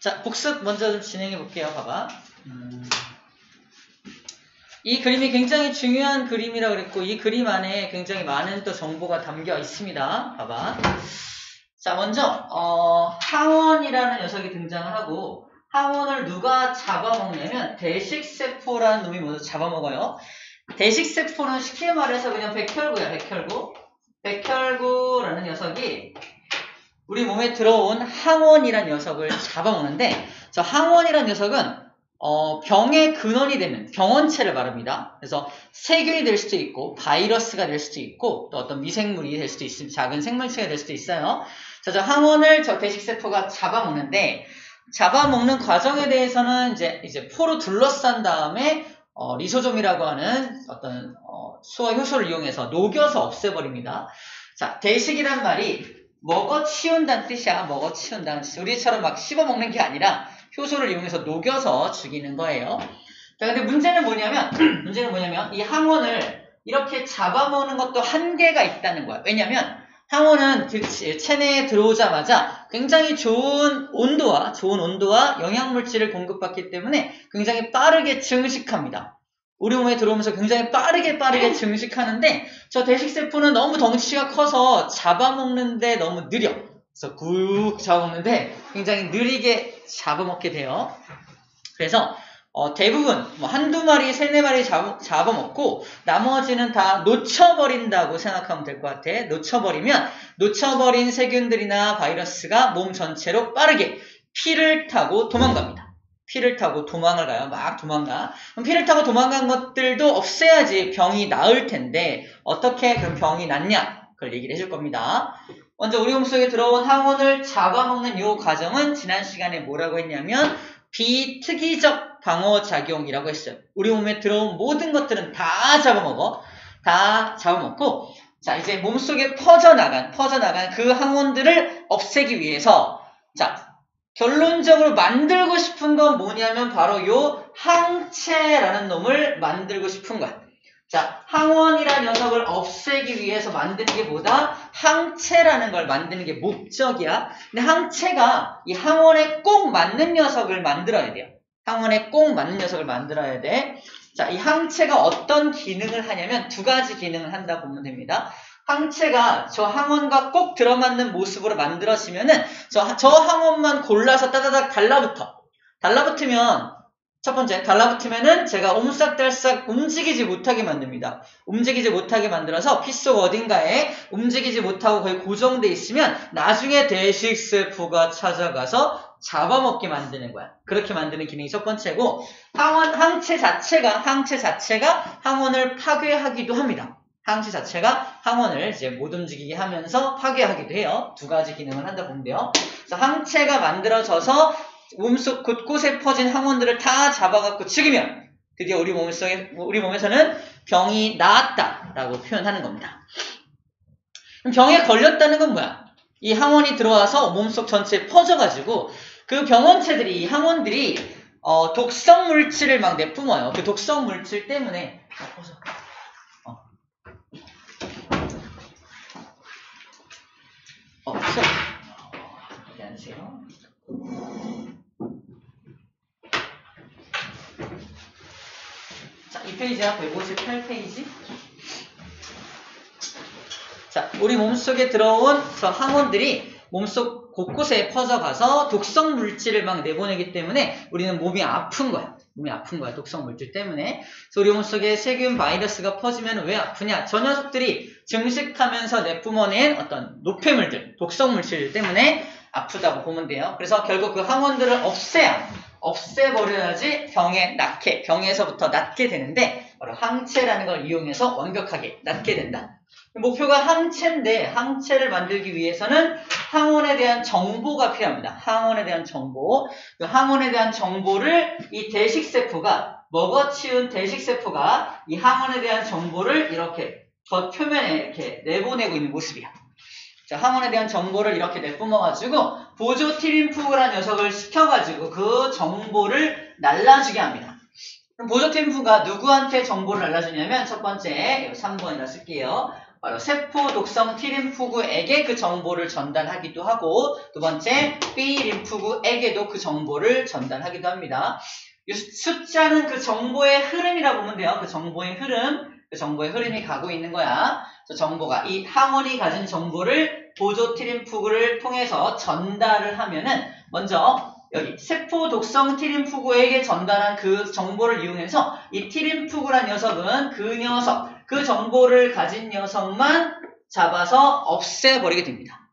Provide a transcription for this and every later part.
자, 복습 먼저 좀 진행해 볼게요. 봐봐. 이 그림이 굉장히 중요한 그림이라고 그랬고, 이 그림 안에 굉장히 많은 또 정보가 담겨 있습니다. 봐봐. 자, 먼저, 항원이라는 녀석이 등장을 하고, 항원을 누가 잡아먹냐면, 대식세포라는 놈이 먼저 잡아먹어요. 대식세포는 쉽게 말해서 그냥 백혈구야, 백혈구. 백혈구라는 녀석이 우리 몸에 들어온 항원이라는 녀석을 잡아먹는데, 저 항원이라는 녀석은 병의 근원이 되는 병원체를 말합니다. 그래서 세균이 될 수도 있고 바이러스가 될 수도 있고 또 어떤 미생물이 될 수도 있습니다. 작은 생물체가 될 수도 있어요. 자, 저 항원을 저 대식세포가 잡아먹는데, 잡아먹는 과정에 대해서는 이제 포로 둘러싼 다음에 리소좀이라고 하는 어떤 수화 효소를 이용해서 녹여서 없애버립니다. 자, 대식이란 말이 먹어치운다는 뜻이야. 먹어치운다는 뜻. 우리처럼 막 씹어먹는 게 아니라 효소를 이용해서 녹여서 죽이는 거예요. 자, 근데 문제는 뭐냐면 이 항원을 이렇게 잡아먹는 것도 한계가 있다는 거야. 왜냐면 항원은 체내에 들어오자마자 굉장히 좋은 온도와 영양물질을 공급받기 때문에 굉장히 빠르게 증식합니다. 우리 몸에 들어오면서 굉장히 빠르게 증식하는데, 저 대식세포는 너무 덩치가 커서 잡아먹는데 너무 느려. 그래서 꾹 잡아먹는데 굉장히 느리게 잡아먹게 돼요. 그래서 대부분 한두 마리, 세네 마리 잡아먹고 나머지는 다 놓쳐버린다고 생각하면 될 것 같아. 놓쳐버린 세균들이나 바이러스가 몸 전체로 빠르게 피를 타고 도망갑니다. 피를 타고 도망을 가요. 막 도망가. 그럼 피를 타고 도망간 것들도 없애야지 병이 나을 텐데, 어떻게 그럼 병이 낫냐? 그걸 얘기를 해줄 겁니다. 먼저 우리 몸속에 들어온 항원을 잡아먹는 이 과정은 지난 시간에 뭐라고 했냐면 비특이적 방어작용이라고 했어요. 우리 몸에 들어온 모든 것들은 다 잡아먹어. 다 잡아먹고, 자, 이제 몸속에 퍼져나간 그 항원들을 없애기 위해서, 자, 결론적으로 만들고 싶은 건 뭐냐면 바로 요 항체라는 놈을 만들고 싶은 거야. 자, 항원이라는 녀석을 없애기 위해서 만드는 게 뭐다? 항체라는 걸 만드는 게 목적이야. 근데 항체가 이 항원에 꼭 맞는 녀석을 만들어야 돼요. 항원에 꼭 맞는 녀석을 만들어야 돼. 자, 이 항체가 어떤 기능을 하냐면 두 가지 기능을 한다 보면 됩니다. 항체가 저 항원과 꼭 들어맞는 모습으로 만들어지면은 저 항원만 골라서 따다닥 달라붙으면 첫 번째, 달라붙으면은 제가 옴싹달싹 움직이지 못하게 만듭니다. 움직이지 못하게 만들어서 피 속 어딘가에 움직이지 못하고 거의 고정돼 있으면 나중에 대식세포가 찾아가서 잡아먹게 만드는 거야. 그렇게 만드는 기능이 첫 번째고, 항체 자체가 항원을 파괴하기도 합니다. 항체 자체가 항원을 이제 못 움직이게 하면서 파괴하기도 해요. 두 가지 기능을 한다 보면 돼요. 그래서 항체가 만들어져서 몸속 곳곳에 퍼진 항원들을 다 잡아갖고 죽이면 드디어 우리 몸에서는 병이 나았다라고 표현하는 겁니다. 그럼 병에 걸렸다는 건 뭐야? 이 항원이 들어와서 몸속 전체에 퍼져가지고 그 병원체들이, 이 항원들이 독성 물질을 막 내뿜어요. 그 독성 물질 때문에 안녕하세요. 자, 이 페이지야 158페이지. 자, 우리 몸속에 들어온 저 항원들이 몸속 곳곳에 퍼져가서 독성 물질을 막 내보내기 때문에 우리는 몸이 아픈 거야. 독성 물질 때문에. 그래서 우리 몸속에 세균, 바이러스가 퍼지면 왜 아프냐? 저 녀석들이 증식하면서 내뿜어낸 어떤 노폐물들, 독성 물질 때문에 아프다고 보면 돼요. 그래서 결국 그 항원들을 없애버려야지 병에서부터 낫게 되는데, 바로 항체라는 걸 이용해서 완벽하게 낫게 된다. 목표가 항체인데, 항체를 만들기 위해서는 항원에 대한 정보가 필요합니다. 항원에 대한 정보. 그 항원에 대한 정보를 이 대식세포가, 먹어치운 대식세포가 이 항원에 대한 정보를 이렇게 겉표면에 이렇게 내보내고 있는 모습이야. 자, 항원에 대한 정보를 이렇게 내뿜어가지고 보조티림프라는 녀석을 시켜가지고 그 정보를 날라주게 합니다. 그럼 보조티림프가 누구한테 정보를 날라주냐면 첫 번째, 3번이라 쓸게요. 바로 세포 독성 T림프구에게 그 정보를 전달하기도 하고, 두 번째 B림프구에게도 그 정보를 전달하기도 합니다. 이 숫자는 그 정보의 흐름이라고 보면 돼요. 그 정보의 흐름이 가고 있는 거야. 그래서 정보가, 이 항원이 가진 정보를 보조 T림프구를 통해서 전달을 하면은, 먼저 여기 세포 독성 T림프구에게 전달한 그 정보를 이용해서 이 T림프구란 녀석은 그 정보를 가진 녀석만 잡아서 없애버리게 됩니다.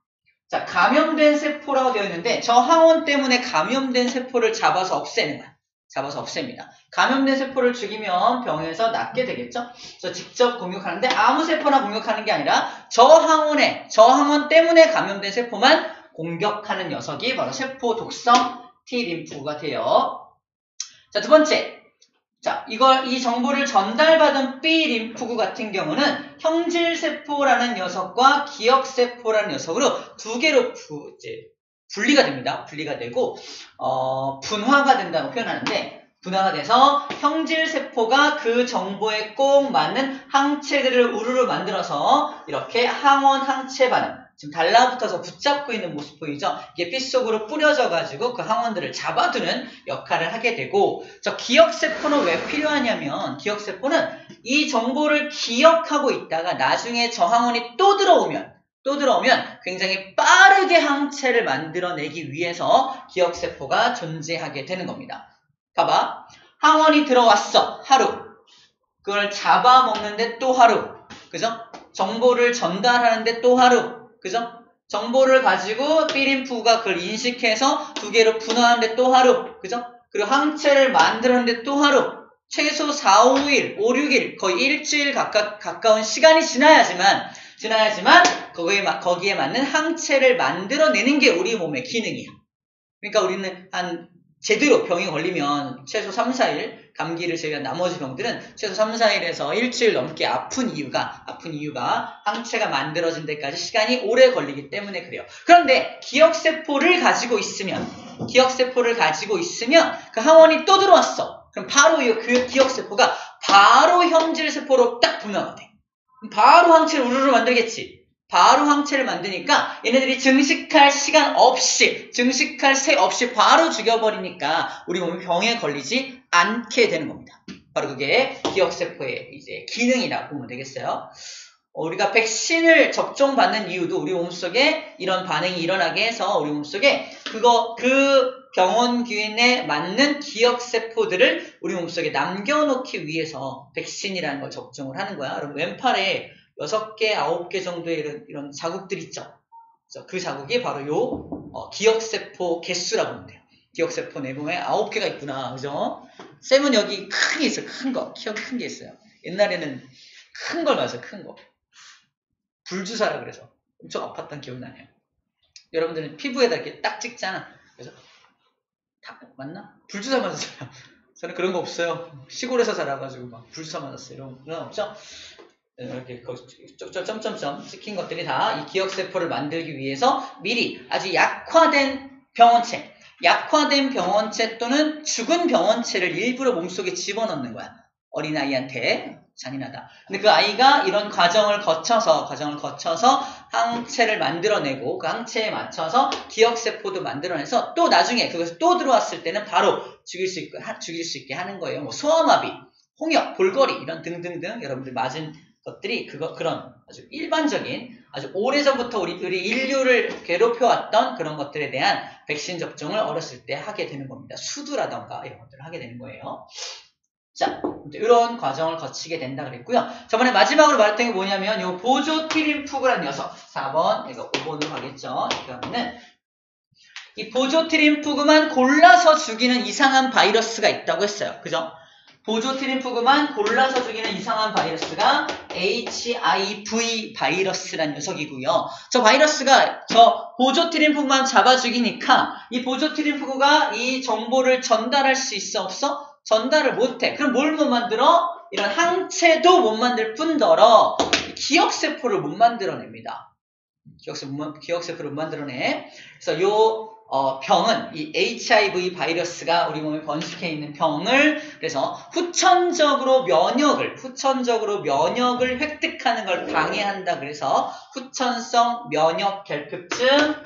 자, 감염된 세포라고 되어 있는데 저 항원 때문에 감염된 세포를 잡아서 없애는 거야. 잡아서 없앱니다. 감염된 세포를 죽이면 병에서 낫게 되겠죠? 그래서 직접 공격하는데 아무 세포나 공격하는 게 아니라 저 항원 때문에 감염된 세포만 공격하는 녀석이 바로 세포 독성 T림프구가 돼요. 자, 두 번째. 자, 이 정보를 전달받은 B림프구 같은 경우는 형질세포라는 녀석과 기억세포라는 녀석으로 두 개로 분리가 됩니다. 분리가 되고, 분화가 된다고 표현하는데, 분화가 돼서 형질세포가 그 정보에 꼭 맞는 항체들을 우르르 만들어서 이렇게 항원 항체 반응, 지금 달라붙어서 붙잡고 있는 모습 보이죠? 이게 피 속으로 뿌려져가지고 그 항원들을 잡아두는 역할을 하게 되고, 저 기억세포는 왜 필요하냐면, 기억세포는 이 정보를 기억하고 있다가 나중에 저 항원이 또 들어오면 굉장히 빠르게 항체를 만들어내기 위해서 기억세포가 존재하게 되는 겁니다. 봐봐. 항원이 들어왔어. 하루. 그걸 잡아먹는데 또 하루. 그죠? 정보를 전달하는데 또 하루. 그죠? 정보를 가지고 B림프구가 그걸 인식해서 두 개로 분화하는데 또 하루. 그죠? 그리고 항체를 만드는데 또 하루. 최소 4, 5일, 5, 6일, 거의 일주일 가까운 시간이 지나야지만 거기에 맞는 항체를 만들어내는 게 우리 몸의 기능이야. 그러니까 우리는 제대로 병이 걸리면 최소 3, 4일, 감기를 제외한 나머지 병들은 최소 3, 4일에서 일주일 넘게 아픈 이유가 항체가 만들어진 데까지 시간이 오래 걸리기 때문에 그래요. 그런데 기억세포를 가지고 있으면 그 항원이 또 들어왔어. 그럼 바로 그 기억세포가 바로 형질세포로 딱 분화가 돼. 바로 항체를 우르르 만들겠지. 바로 항체를 만드니까 얘네들이 증식할 새 없이 바로 죽여버리니까 우리 몸이 병에 걸리지 않게 되는 겁니다. 바로 그게 기억세포의 이제 기능이라고 보면 되겠어요. 우리가 백신을 접종받는 이유도 우리 몸속에 이런 반응이 일어나게 해서 우리 몸속에 그 병원균에 맞는 기억세포들을 우리 몸속에 남겨놓기 위해서 백신이라는 걸 접종을 하는 거야. 여러분 왼팔에 6개, 9개 정도의 이런 자국들 있죠. 그래서 그 자국이 바로 기억세포 개수라고 하면 돼요. 기억세포 내부에 9개가 있구나. 그죠? 쌤은 여기 큰 게 있어요. 큰 거. 기억이 큰 게 있어요. 옛날에는 큰 걸 맞아요. 큰 거. 불주사라 그래서 엄청 아팠던 기억이 나네요. 여러분들은 피부에다 이렇게 딱 찍잖아. 그래서 맞나? 불주사 맞았어요. 저는 그런 거 없어요. 시골에서 자라가지고 막 불주사 맞았어요. 이런 건 없죠? 이렇게 점점점 찍힌 것들이 다 이 기억세포를 만들기 위해서 미리 아주 약화된 병원체 또는 죽은 병원체를 일부러 몸속에 집어넣는 거야. 어린아이한테. 잔인하다. 근데 그 아이가 이런 과정을 거쳐서 항체를 만들어내고 그 항체에 맞춰서 기억세포도 만들어내서 또 나중에 그것이 또 들어왔을 때는 바로 죽일 수 있게 하는 거예요. 뭐 소아마비, 홍역, 볼거리 이런 등등등 여러분들 맞은 것들이 그런 아주 일반적인 아주 오래전부터 우리 인류를 괴롭혀왔던 그런 것들에 대한 백신 접종을 어렸을 때 하게 되는 겁니다. 수두라던가 이런 것들을 하게 되는 거예요. 자, 이런 과정을 거치게 된다 그랬고요. 저번에 마지막으로 말했던 게 뭐냐면 요 보조 T림프구라는 녀석 4번, 이거 5번으로 가겠죠. 그러면은 이 보조 T림프구만 골라서 죽이는 이상한 바이러스가 있다고 했어요. 그죠? 보조 T림프구만 골라서 죽이는 이상한 바이러스가 HIV 바이러스라는 녀석이고요. 저 바이러스가 저 보조 T림프구만 잡아 죽이니까 이 보조 T림프구가 이 정보를 전달할 수 있어 없어? 전달을 못해. 그럼 뭘 못 만들어? 이런 항체도 못 만들 뿐더러 기억세포를 못 만들어냅니다. 기억세포를 못 만들어내. 그래서 병은 이 HIV 바이러스가 우리 몸에 번식해 있는 병을 그래서 후천적으로 면역을 획득하는 걸 방해한다. 그래서 후천성 면역 결핍증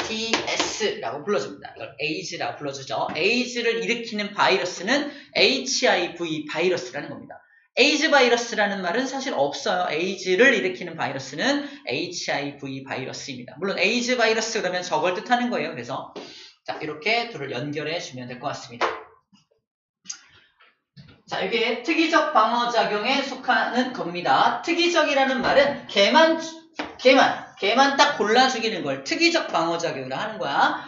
AIDS라고 불러줍니다. 이걸 AIDS라고 불러주죠. AIDS를 일으키는 바이러스는 HIV 바이러스라는 겁니다. 에이즈 바이러스라는 말은 사실 없어요. 에이즈를 일으키는 바이러스는 HIV 바이러스입니다. 물론 에이즈 바이러스 그러면 저걸 뜻하는 거예요. 그래서 자 이렇게 둘을 연결해 주면 될 것 같습니다. 자 이게 특이적 방어작용에 속하는 겁니다. 특이적이라는 말은 걔만 딱 골라 죽이는 걸 특이적 방어작용이라 하는 거야.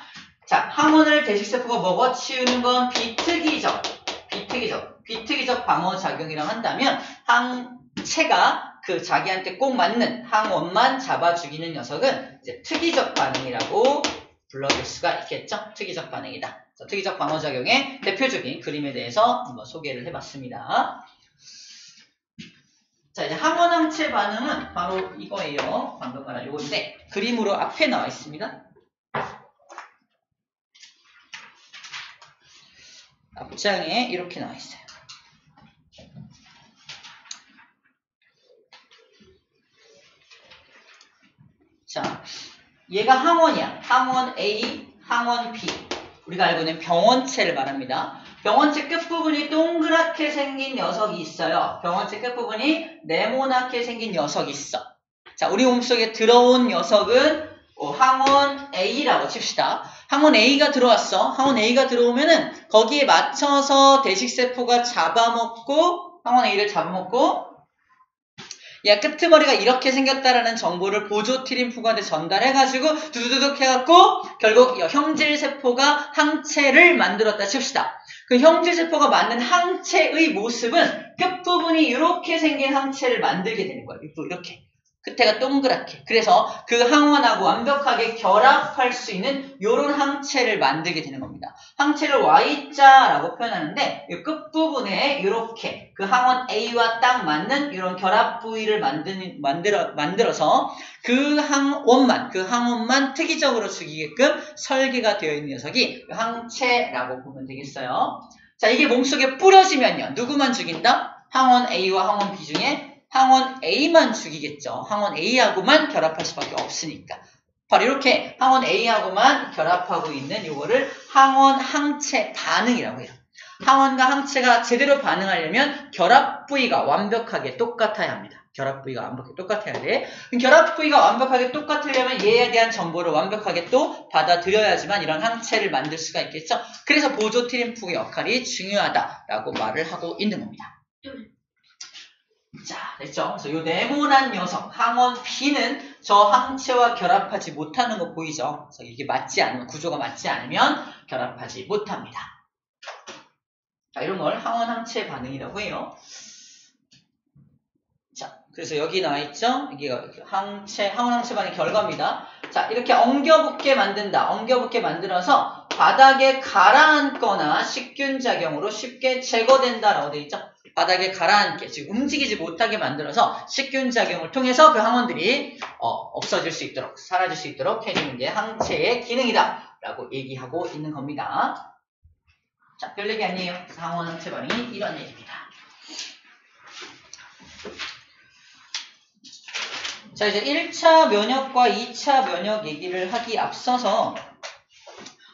자 항원을 대식세포가 먹어 치우는 건 비특이적 방어작용이라고 한다면 항체가 그 자기한테 꼭 맞는 항원만 잡아 죽이는 녀석은 이제 특이적 반응이라고 불러줄 수가 있겠죠. 특이적 반응이다. 특이적 방어작용의 대표적인 그림에 대해서 한번 소개를 해봤습니다. 자 이제 항원항체 반응은 바로 이거예요. 방금 말한 요건데 그림으로 앞에 나와 있습니다. 앞장에 이렇게 나와 있어요. 자, 얘가 항원이야. 항원 A, 항원 B. 우리가 알고 있는 병원체를 말합니다. 병원체 끝부분이 동그랗게 생긴 녀석이 있어요. 병원체 끝부분이 네모나게 생긴 녀석이 있어. 자, 우리 몸속에 들어온 녀석은 항원 A라고 칩시다. 항원 A가 들어왔어. 항원 A가 들어오면은 거기에 맞춰서 대식세포가 잡아먹고 항원 A를 잡아먹고 야 끄트머리가 이렇게 생겼다라는 정보를 보조 티림프구한테 전달해가지고 두두둑 해갖고 결국 형질세포가 항체를 만들었다 칩시다. 그 형질세포가 만든 항체의 모습은 끝부분이 이렇게 생긴 항체를 만들게 되는 거예요. 이렇게. 끝에가 동그랗게. 그래서 그 항원하고 완벽하게 결합할 수 있는 이런 항체를 만들게 되는 겁니다. 항체를 Y자라고 표현하는데 이 끝부분에 이렇게 그 항원 A와 딱 맞는 이런 결합 부위를 만들어서 그 항원만 특이적으로 죽이게끔 설계가 되어 있는 녀석이 항체라고 보면 되겠어요. 자, 이게 몸속에 뿌려지면요. 누구만 죽인다? 항원 A와 항원 B 중에 항원 A만 죽이겠죠. 항원 A하고만 결합할 수밖에 없으니까. 바로 이렇게 항원 A하고만 결합하고 있는 요거를 항원 항체 반응이라고 해요. 항원과 항체가 제대로 반응하려면 결합 부위가 완벽하게 똑같아야 합니다. 결합 부위가 완벽하게 똑같아야 돼. 결합 부위가 완벽하게 똑같으려면 얘에 대한 정보를 완벽하게 또 받아들여야지만 이런 항체를 만들 수가 있겠죠. 그래서 보조 티림프의 역할이 중요하다라고 말을 하고 있는 겁니다. 자, 됐죠? 그래서 요 네모난 녀석, 항원 B는 저 항체와 결합하지 못하는 거 보이죠? 그래서 이게 구조가 맞지 않으면 결합하지 못합니다. 자, 이런 걸 항원 항체 반응이라고 해요. 자, 그래서 여기 나와 있죠? 이게 항원 항체 반응의 결과입니다. 자, 이렇게 엉겨붙게 만든다. 엉겨붙게 만들어서 바닥에 가라앉거나 식균 작용으로 쉽게 제거된다라고 되어 있죠? 바닥에 가라앉게, 즉 움직이지 못하게 만들어서 식균 작용을 통해서 그 항원들이 없어질 수 있도록, 사라질 수 있도록 해주는 게 항체의 기능이다 라고 얘기하고 있는 겁니다. 자, 별 얘기 아니에요. 항원 항체 반응이 이런 얘기입니다. 자, 이제 1차 면역과 2차 면역 얘기를 하기 앞서서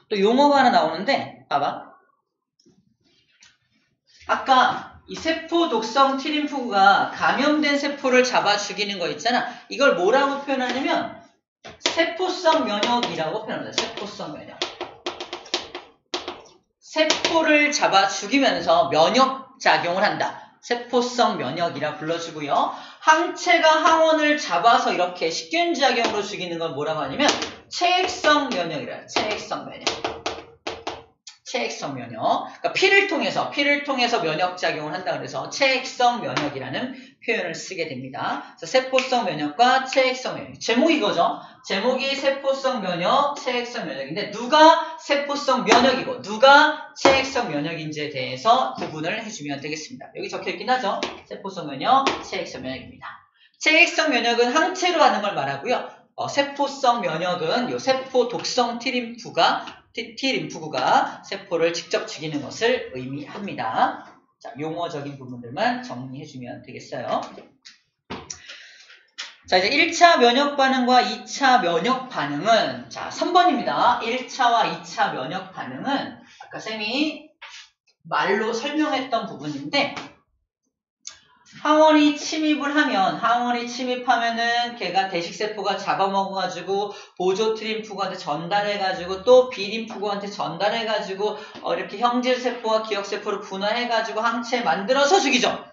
또 용어가 하나 나오는데 봐봐. 아까 이 세포 독성 티림프구가 감염된 세포를 잡아 죽이는 거 있잖아. 이걸 뭐라고 표현하냐면 세포성 면역이라고 표현합니다. 세포성 면역. 세포를 잡아 죽이면서 면역작용을 한다. 세포성 면역이라 불러주고요. 항체가 항원을 잡아서 이렇게 식균작용으로 죽이는 건 뭐라고 하냐면 체액성 면역이라. 체액성 면역. 체액성 면역. 그러니까 피를 통해서 면역작용을 한다 그래서 체액성 면역이라는 표현을 쓰게 됩니다. 그래서 세포성 면역과 체액성 면역. 제목이 이거죠. 제목이 세포성 면역, 체액성 면역인데 누가 세포성 면역이고 누가 체액성 면역인지에 대해서 구분을 해주면 되겠습니다. 여기 적혀있긴 하죠. 세포성 면역, 체액성 면역입니다. 체액성 면역은 항체로 하는 걸 말하고요. 세포성 면역은 요 세포 독성 T림프구가 세포를 직접 죽이는 것을 의미합니다. 자, 용어적인 부분들만 정리해주면 되겠어요. 자, 이제 1차 면역 반응과 2차 면역 반응은, 자, 3번입니다. 1차와 2차 면역 반응은, 아까 쌤이 말로 설명했던 부분인데, 항원이 침입하면은 걔가 대식세포가 잡아먹어가지고 보조 T림프구한테 전달해가지고 또 B림프구한테 전달해가지고 이렇게 형질세포와 기억세포를 분화해가지고 항체 만들어서 죽이죠.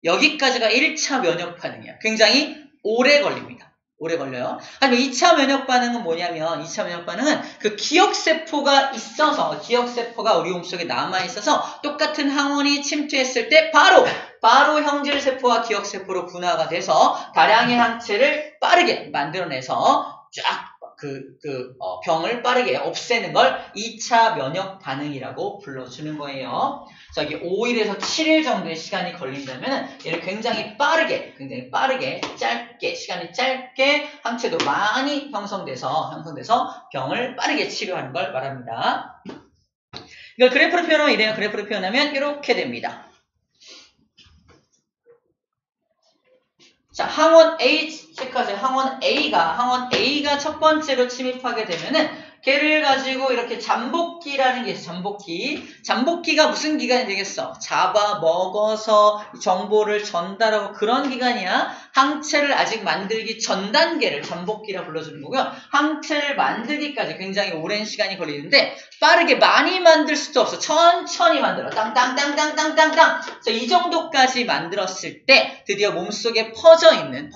여기까지가 1차 면역 반응이야. 굉장히 오래 걸립니다. 오래 걸려요. 하지만 2차 면역 반응은 뭐냐면 2차 면역 반응은 그 기억세포가 있어서 기억세포가 우리 몸속에 남아있어서 똑같은 항원이 침투했을 때 바로 형질세포와 기억세포로 분화가 돼서 다량의 항체를 빠르게 만들어내서 쫙 병을 빠르게 없애는 걸 2차 면역 반응이라고 불러주는 거예요. 자, 이게 5일에서 7일 정도의 시간이 걸린다면 얘를 굉장히 빠르게, 시간이 짧게 항체도 많이 형성돼서 병을 빠르게 치료하는 걸 말합니다. 이걸 그래프로 표현하면 이래요. 그래프로 표현하면 이렇게 됩니다. 자, 항원 A 체크하세요. 항원 A가 첫 번째로 침입하게 되면은 걔를 가지고 이렇게 잠복기라는 게 있어요. 잠복기가 무슨 기관이 되겠어? 잡아먹어서 정보를 전달하고 그런 기관이야. 항체를 아직 만들기 전 단계를 잠복기라 불러주는 거고요. 항체를 만들기까지 굉장히 오랜 시간이 걸리는데 빠르게 많이 만들 수도 없어. 천천히 만들어. 땅땅땅땅땅땅땅. 이 정도까지 만들었을 때 드디어 몸속에 퍼져 있는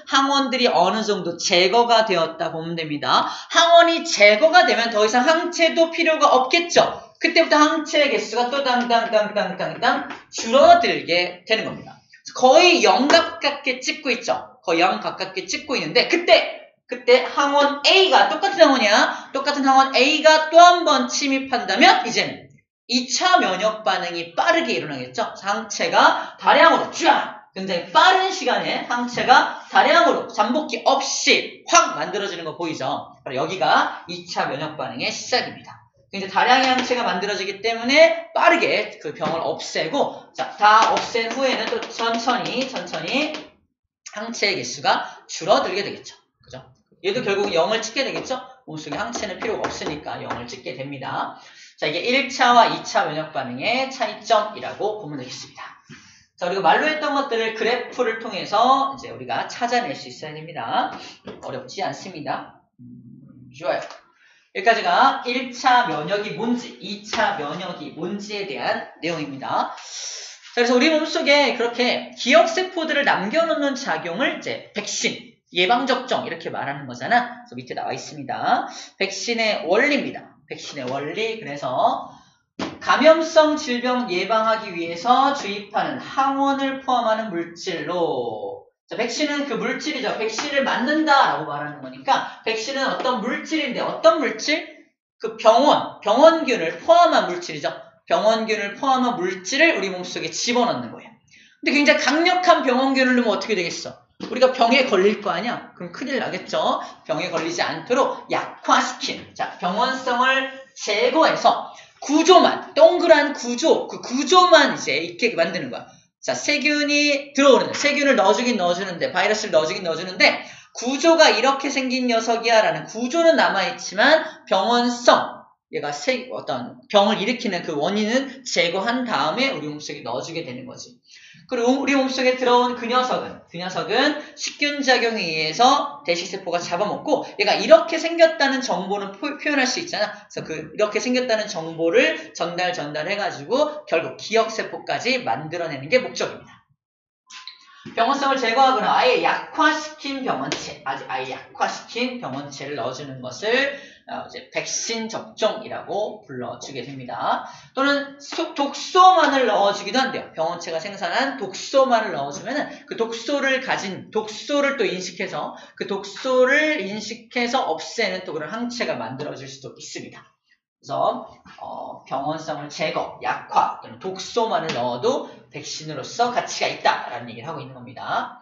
항원들이 어느 정도 제거가 되었다 보면 됩니다. 항원이 제거가 되면 더 이상 항체도 필요가 없겠죠. 그때부터 항체의 개수가 또 땅땅땅땅땅땅 줄어들게 되는 겁니다. 거의 0 가깝게 찍고 있죠. 거의 0 가깝게 찍고 있는데 그때 항원 A가 똑같은 항원 A가 또 한 번 침입한다면 이제는 2차 면역 반응이 빠르게 일어나겠죠. 항체가 다량으로 쫙 굉장히 빠른 시간에 항체가 다량으로 잠복기 없이 확 만들어지는 거 보이죠? 여기가 2차 면역 반응의 시작입니다. 이제 다량의 항체가 만들어지기 때문에 빠르게 그 병을 없애고, 자, 다 없앤 후에는 또 천천히 항체의 개수가 줄어들게 되겠죠. 그죠? 얘도 결국 0을 찍게 되겠죠? 몸속에 항체는 필요가 없으니까 0을 찍게 됩니다. 자, 이게 1차와 2차 면역 반응의 차이점이라고 보면 되겠습니다. 자, 그리고 말로 했던 것들을 그래프를 통해서 이제 우리가 찾아낼 수 있어야 됩니다. 어렵지 않습니다. 좋아요. 여기까지가 1차 면역이 뭔지, 2차 면역이 뭔지에 대한 내용입니다. 자, 그래서 우리 몸속에 그렇게 기억세포들을 남겨놓는 작용을 이제 백신, 예방접종 이렇게 말하는 거잖아. 그래서 밑에 나와 있습니다. 백신의 원리입니다. 백신의 원리. 그래서 감염성 질병 예방하기 위해서 주입하는 항원을 포함하는 물질로, 자, 백신은 그 물질이죠. 백신을 맞는다라고 말하는 거니까 백신은 어떤 물질인데 어떤 물질? 그 병원균을 포함한 물질이죠. 병원균을 포함한 물질을 우리 몸속에 집어넣는 거예요. 근데 굉장히 강력한 병원균을 넣으면 어떻게 되겠어? 우리가 병에 걸릴 거 아니야? 그럼 큰일 나겠죠. 병에 걸리지 않도록 약화시킨, 자, 병원성을 제거해서 구조만, 동그란 구조, 그 구조만 이제 있게 만드는 거야. 자, 세균을 넣어주긴 넣어주는데, 바이러스를 넣어주긴 넣어주는데, 구조가 이렇게 생긴 녀석이야 라는 구조는 남아있지만, 병원성, 얘가 어떤 병을 일으키는 그 원인은 제거한 다음에 우리 몸속에 넣어주게 되는 거지. 그리고 우리 몸속에 들어온 그 녀석은 식균작용에 의해서 대식세포가 잡아먹고 얘가 이렇게 생겼다는 정보는 표현할 수 있잖아. 그래서 이렇게 생겼다는 정보를 전달해가지고 결국 기억세포까지 만들어내는 게 목적입니다. 병원성을 제거하거나 아예 약화시킨 병원체를 넣어주는 것을 이제 백신 접종이라고 불러주게 됩니다. 또는 독소만을 넣어주기도 한대요. 병원체가 생산한 독소만을 넣어주면 그 독소를 또 인식해서 없애는 또 그런 항체가 만들어질 수도 있습니다. 그래서 병원성을 제거, 약화 또는 독소만을 넣어도 백신으로서 가치가 있다라는 얘기를 하고 있는 겁니다.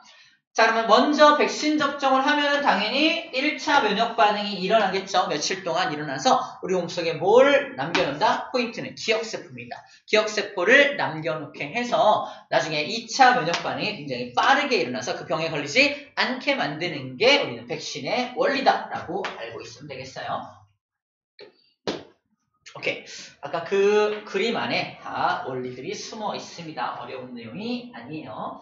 자, 그러면 먼저 백신 접종을 하면은 당연히 1차 면역 반응이 일어나겠죠. 며칠 동안 일어나서 우리 몸속에 뭘 남겨놓는다? 포인트는 기억세포입니다. 기억세포를 남겨놓게 해서 나중에 2차 면역 반응이 굉장히 빠르게 일어나서 그 병에 걸리지 않게 만드는 게 우리는 백신의 원리다라고 알고 있으면 되겠어요. 오케이. 아까 그 그림 안에 다 원리들이 숨어 있습니다. 어려운 내용이 아니에요.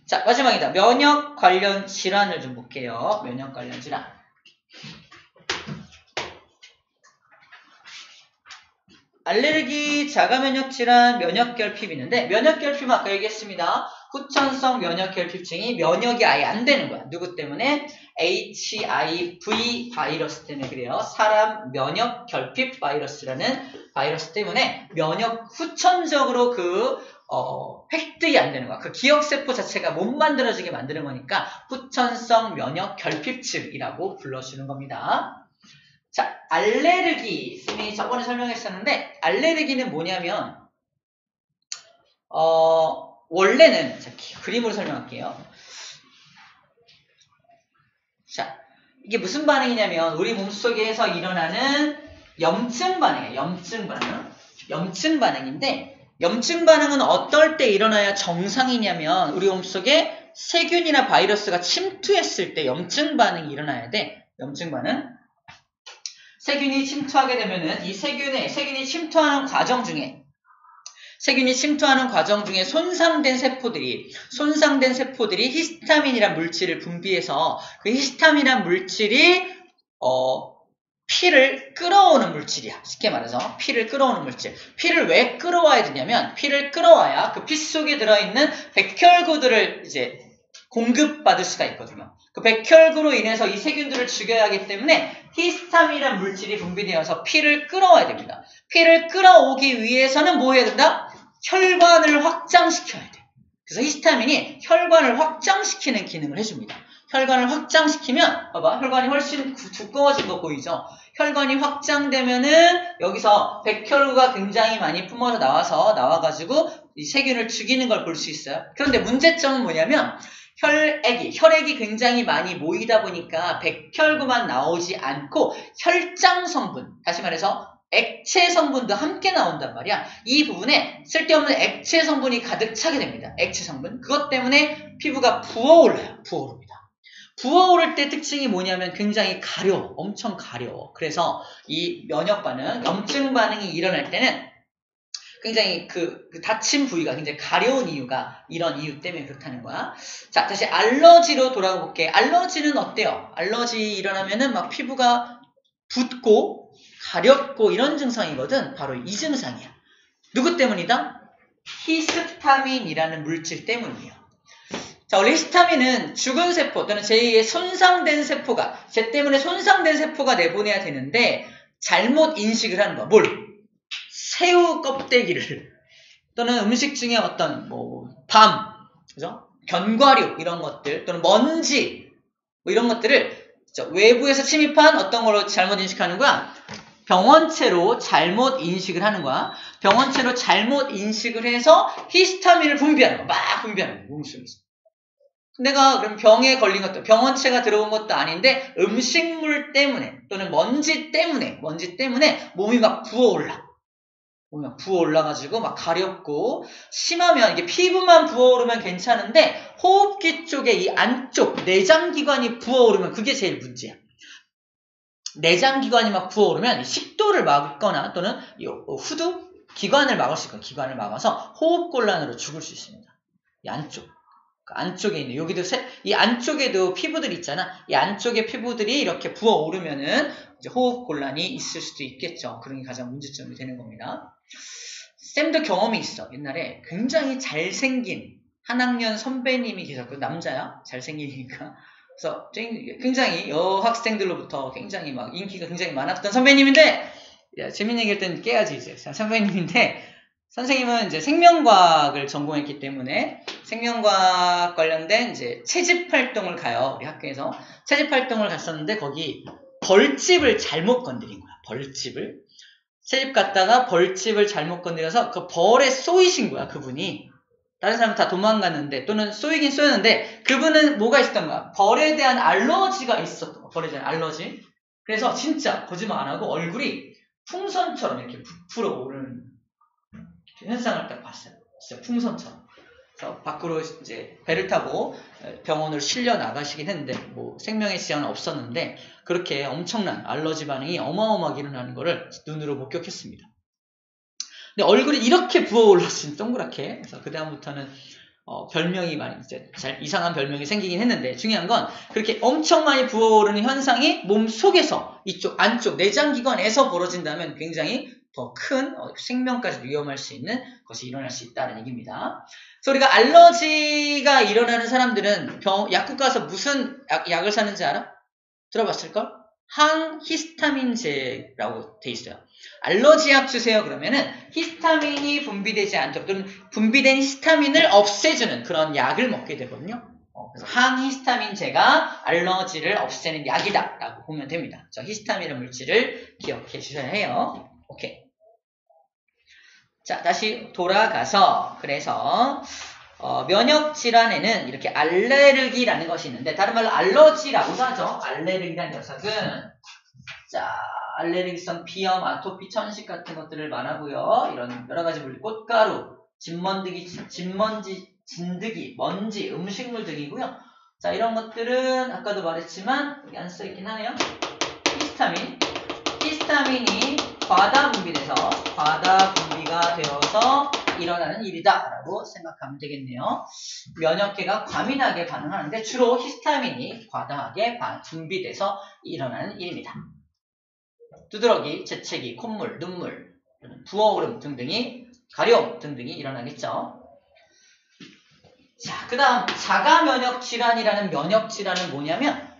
자, 마지막이다. 면역 관련 질환을 좀 볼게요. 면역 관련 질환. 알레르기, 자가면역 질환, 면역결핍이 있는데 면역결핍은 아까 얘기했습니다. 후천성 면역결핍증이 면역이 아예 안 되는 거야. 누구 때문에? HIV 바이러스 때문에 그래요. 사람 면역결핍 바이러스라는 바이러스 때문에 면역 후천적으로 획득이 안 되는 거야. 그 기억세포 자체가 못 만들어지게 만드는 거니까 후천성 면역결핍증이라고 불러주는 겁니다. 자, 알레르기. 쌤이 저번에 설명했었는데, 알레르기는 뭐냐면, 원래는, 자, 그림으로 설명할게요. 자, 이게 무슨 반응이냐면, 우리 몸속에서 일어나는 염증 반응이에요. 염증 반응. 염증 반응인데, 염증 반응은 어떨 때 일어나야 정상이냐면, 우리 몸속에 세균이나 바이러스가 침투했을 때 염증 반응이 일어나야 돼. 염증 반응. 세균이 침투하게 되면은 이 세균이 침투하는 과정 중에 손상된 세포들이 히스타민이란 물질을 분비해서 그 히스타민이란 물질이 피를 끌어오는 물질이야. 쉽게 말해서 피를 끌어오는 물질. 피를 왜 끌어와야 되냐면 피를 끌어와야 그 피 속에 들어있는 백혈구들을 이제 공급받을 수가 있거든요. 그 백혈구로 인해서 이 세균들을 죽여야 하기 때문에 히스타민이라는 물질이 분비되어서 피를 끌어와야 됩니다. 피를 끌어오기 위해서는 뭐 해야 된다? 혈관을 확장시켜야 돼. 그래서 히스타민이 혈관을 확장시키는 기능을 해줍니다. 혈관을 확장시키면 봐봐, 혈관이 훨씬 두꺼워진 거 보이죠? 혈관이 확장되면은 여기서 백혈구가 굉장히 많이 뿜어서 나와가지고 이 세균을 죽이는 걸 볼 수 있어요. 그런데 문제점은 뭐냐면 혈액이 굉장히 많이 모이다 보니까 백혈구만 나오지 않고 혈장 성분, 다시 말해서 액체 성분도 함께 나온단 말이야. 이 부분에 쓸데없는 액체 성분이 가득 차게 됩니다. 액체 성분. 그것 때문에 피부가 부어올라요. 부어오릅니다. 부어오를 때 특징이 뭐냐면 굉장히 가려워. 엄청 가려워. 그래서 이 면역 반응, 염증 반응이 일어날 때는 굉장히 그 다친 부위가 굉장히 가려운 이유가 이런 이유 때문에 그렇다는 거야. 자, 다시 알러지로 돌아가 볼게. 알러지는 어때요? 알러지 일어나면은 막 피부가 붓고 가렵고 이런 증상이거든. 바로 이 증상이야. 누구 때문이다? 히스타민이라는 물질 때문이에요. 자, 원래 히스타민은 죽은 세포 또는 제2의 손상된 세포가, 쟤 때문에 손상된 세포가 내보내야 되는데 잘못 인식을 하는 거야. 뭘? 새우 껍데기를 또는 음식 중에 어떤 밤, 그죠? 견과류 이런 것들 또는 먼지 이런 것들을 외부에서 침입한 어떤 걸로 잘못 인식하는 거야? 병원체로 잘못 인식을 하는 거야. 병원체로 잘못 인식을 해서 히스타민을 분비하는 거야. 막 분비하는 거야. 몸속에서. 내가 그럼 병에 걸린 것도 병원체가 들어온 것도 아닌데 음식물 때문에 또는 먼지 때문에 몸이 막 부어올라. 부어올라가지고 막 가렵고 심하면 이게 피부만 부어오르면 괜찮은데 호흡기 쪽에 이 안쪽 내장기관이 부어오르면 그게 제일 문제야. 내장기관이 막 부어오르면 식도를 막거나 또는 후두 기관을 막을 수 있고 기관을 막아서 호흡곤란으로 죽을 수 있습니다. 이 안쪽에 있는 여기도 이 안쪽에도 피부들이 있잖아. 이 안쪽에 피부들이 이렇게 부어오르면은 이제 호흡곤란이 있을 수도 있겠죠. 그런 게 가장 문제점이 되는 겁니다. 쌤도 경험이 있어. 옛날에 굉장히 잘생긴 한 학년 선배님이 계셨고 남자야. 잘생기니까. 그래서 굉장히 여학생들로부터 굉장히 막 인기가 굉장히 많았던 선배님인데 재밌는 얘기할 땐 깨야지 이제. 선배님인데 선생님은 이제 생명과학을 전공했기 때문에 생명과학 관련된 이제 채집 활동을 가요. 우리 학교에서 채집 활동을 갔었는데 거기 벌집을 잘못 건드린 거야. 벌집을. 새집 갔다가 벌집을 잘못 건드려서 그 벌에 쏘이신 거야, 그분이. 다른 사람은 다 도망갔는데, 또는 쏘이긴 쏘였는데, 그분은 뭐가 있었던 거야? 벌에 대한 알러지가 있었던 거야. 벌에 대한 알러지. 그래서 진짜 거짓말 안 하고 얼굴이 풍선처럼 이렇게 부풀어 오르는 현상을 딱 봤어요. 진짜 풍선처럼. 그래서 밖으로 이제 배를 타고 병원으로 실려 나가시긴 했는데, 뭐 생명의 지장은 없었는데, 그렇게 엄청난 알러지 반응이 어마어마하게 일어나는 것을 눈으로 목격했습니다. 근데 얼굴이 이렇게 부어올랐으니 동그랗게. 그래서 그다음부터는 별명이 많이 이제 잘 이상한 별명이 생기긴 했는데, 중요한 건 그렇게 엄청 많이 부어오르는 현상이 몸 속에서 이쪽 안쪽 내장기관에서 벌어진다면 굉장히 더 큰 생명까지 위험할 수 있는 것이 일어날 수 있다는 얘기입니다. 그래서 우리가 알러지가 일어나는 사람들은 약국 가서 무슨 약을 사는지 알아? 들어봤을걸? 항히스타민제라고 돼 있어요. 알러지약 주세요 그러면은 히스타민이 분비되지 않도록, 또는 분비된 히스타민을 없애주는 그런 약을 먹게 되거든요. 그래서 항히스타민제가 알러지를 없애는 약이다 라고 보면 됩니다. 저 히스타민의 물질을 기억해 주셔야 해요. 오케이. 자, 다시 돌아가서, 그래서 면역질환에는 이렇게 알레르기라는 것이 있는데, 다른 말로 알러지라고도 하죠. 알레르기라는 녀석은, 자, 알레르기성 비염, 아토피, 천식 같은 것들을 말하고요. 이런 여러 가지 물질, 꽃가루, 진드기, 먼지, 음식물 등이고요. 자, 이런 것들은 아까도 말했지만 여기 안 써있긴 하네요. 히스타민이 과다 분비가 되어서 일어나는 일이다 라고 생각하면 되겠네요. 면역계가 과민하게 반응하는데 주로 히스타민이 과다하게 분비돼서 일어나는 일입니다. 두드러기, 재채기, 콧물, 눈물, 부어오름 등등이, 가려움 등등이 일어나겠죠. 자, 그 다음 자가면역질환이라는 면역질환은 뭐냐면,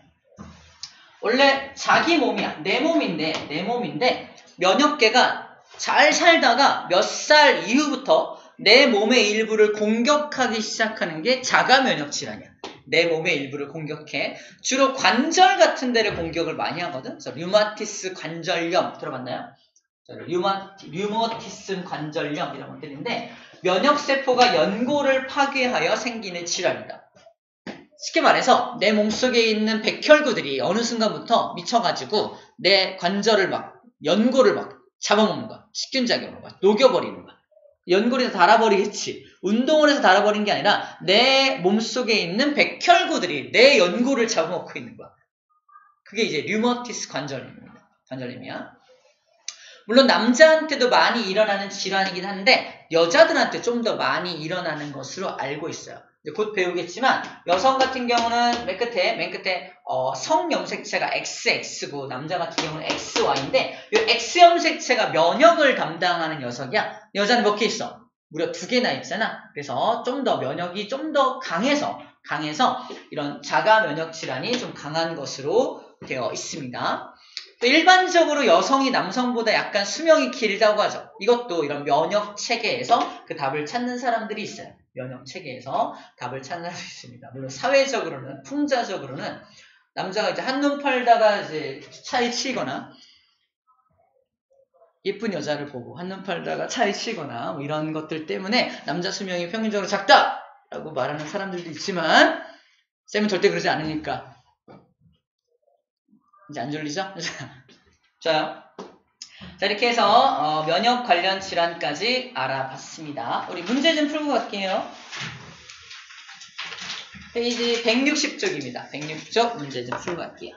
원래 자기 몸이야. 내 몸인데 면역계가 잘 살다가 몇 살 이후부터 내 몸의 일부를 공격하기 시작하는 게 자가면역질환이야. 내 몸의 일부를 공격해. 주로 관절 같은 데를 공격을 많이 하거든. 그래서 류마티스 관절염 들어봤나요? 류머티슨 관절염 이런 것들인데, 면역세포가 연골을 파괴하여 생기는 질환이다. 쉽게 말해서 내 몸속에 있는 백혈구들이 어느 순간부터 미쳐가지고 내 관절을 연골을 잡아먹는 거야. 식균작용으로 녹여버리는 거야. 연골이 다 달아버리겠지. 운동을 해서 달아버린 게 아니라 내 몸속에 있는 백혈구들이 내 연골을 잡아먹고 있는 거야. 그게 이제 류머티스 관절염이야. 물론 남자한테도 많이 일어나는 질환이긴 한데 여자들한테 좀 더 많이 일어나는 것으로 알고 있어요. 곧 배우겠지만 여성 같은 경우는 맨 끝에 성염색체가 XX고 남자 같은 경우는 XY인데, 이 X염색체가 면역을 담당하는 녀석이야. 여자는 몇 개 있어? 무려 2개나 있잖아. 그래서 좀 더 면역이 좀 더 강해서 이런 자가 면역 질환이 좀 강한 것으로 되어 있습니다. 또 일반적으로 여성이 남성보다 약간 수명이 길다고 하죠. 이것도 이런 면역 체계에서 그 답을 찾는 사람들이 있어요. 면역 체계에서 답을 찾는 사람이 있습니다. 물론 사회적으로는, 풍자적으로는 남자가 이제 한눈 팔다가 이제 차에 치거나, 예쁜 여자를 보고 한눈 팔다가 차에 치거나 뭐 이런 것들 때문에 남자 수명이 평균적으로 작다라고 말하는 사람들도 있지만, 쌤은 절대 그러지 않으니까. 이제 안 졸리죠? 좋아요. 자, 이렇게 해서 면역 관련 질환까지 알아봤습니다. 우리 문제 좀 풀고 갈게요. 페이지 160쪽입니다. 160쪽 문제 좀 풀고 갈게요.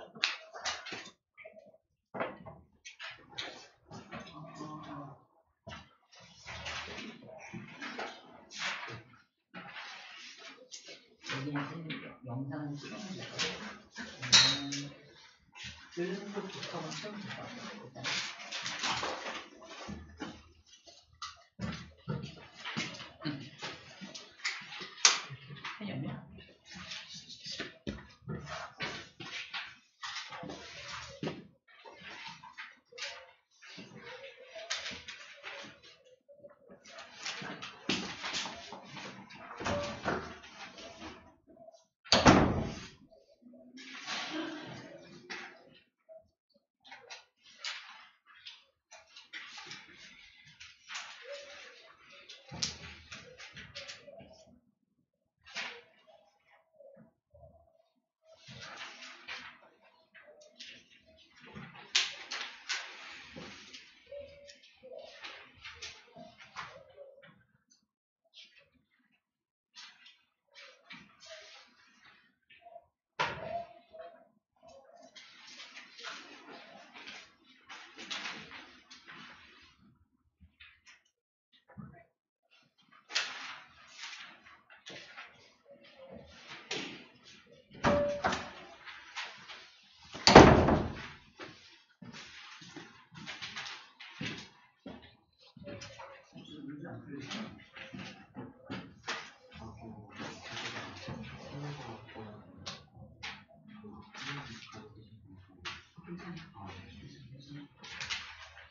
여기는 영상을 찍어주세요. 들는 것부터 한번 쳐보세요. 일단. 해줬냐?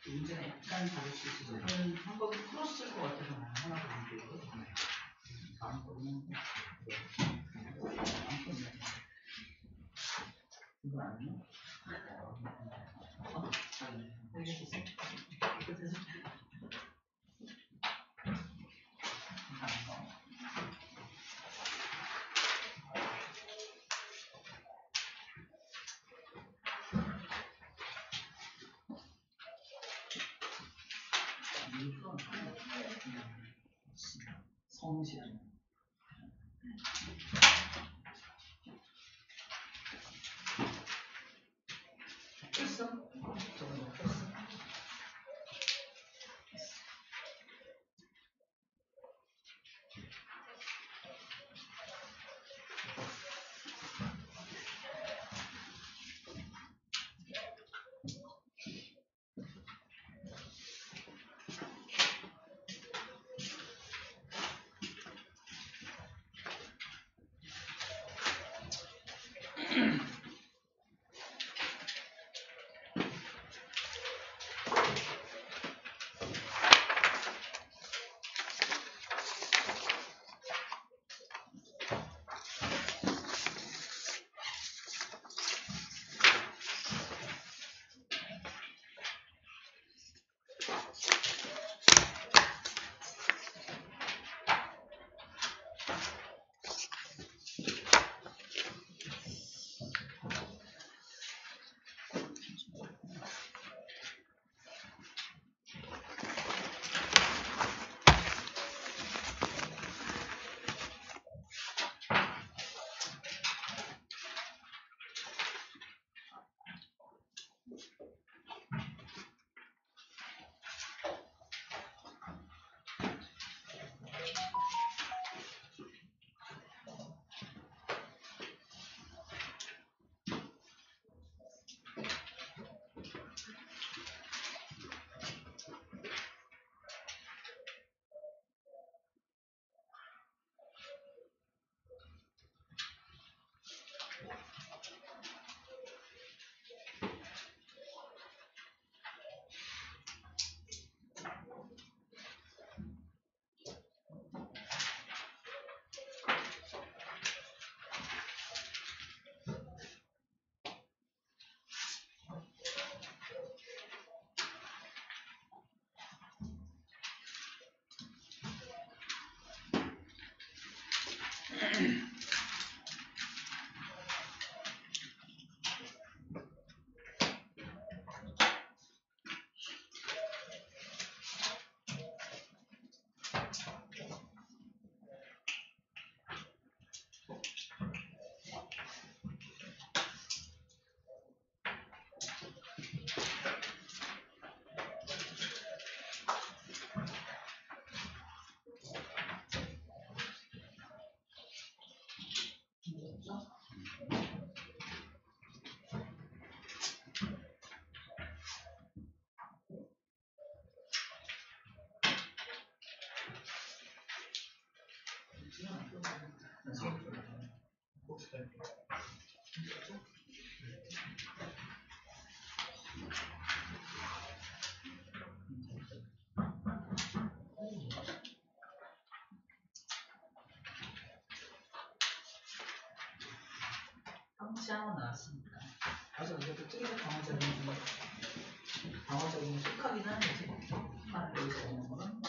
문제는 약간 다를 수 있어서 한 번은 풀었을 것 같아서 하나 더 볼게요. 다음 거는 이거 아니에요? 성실. 됐어? 저거 됐어? 상시하고 나왔습니다. 맞아, 이것도 뜨개질 방어적인 속하긴 하는 거지. 여기서 오는 거는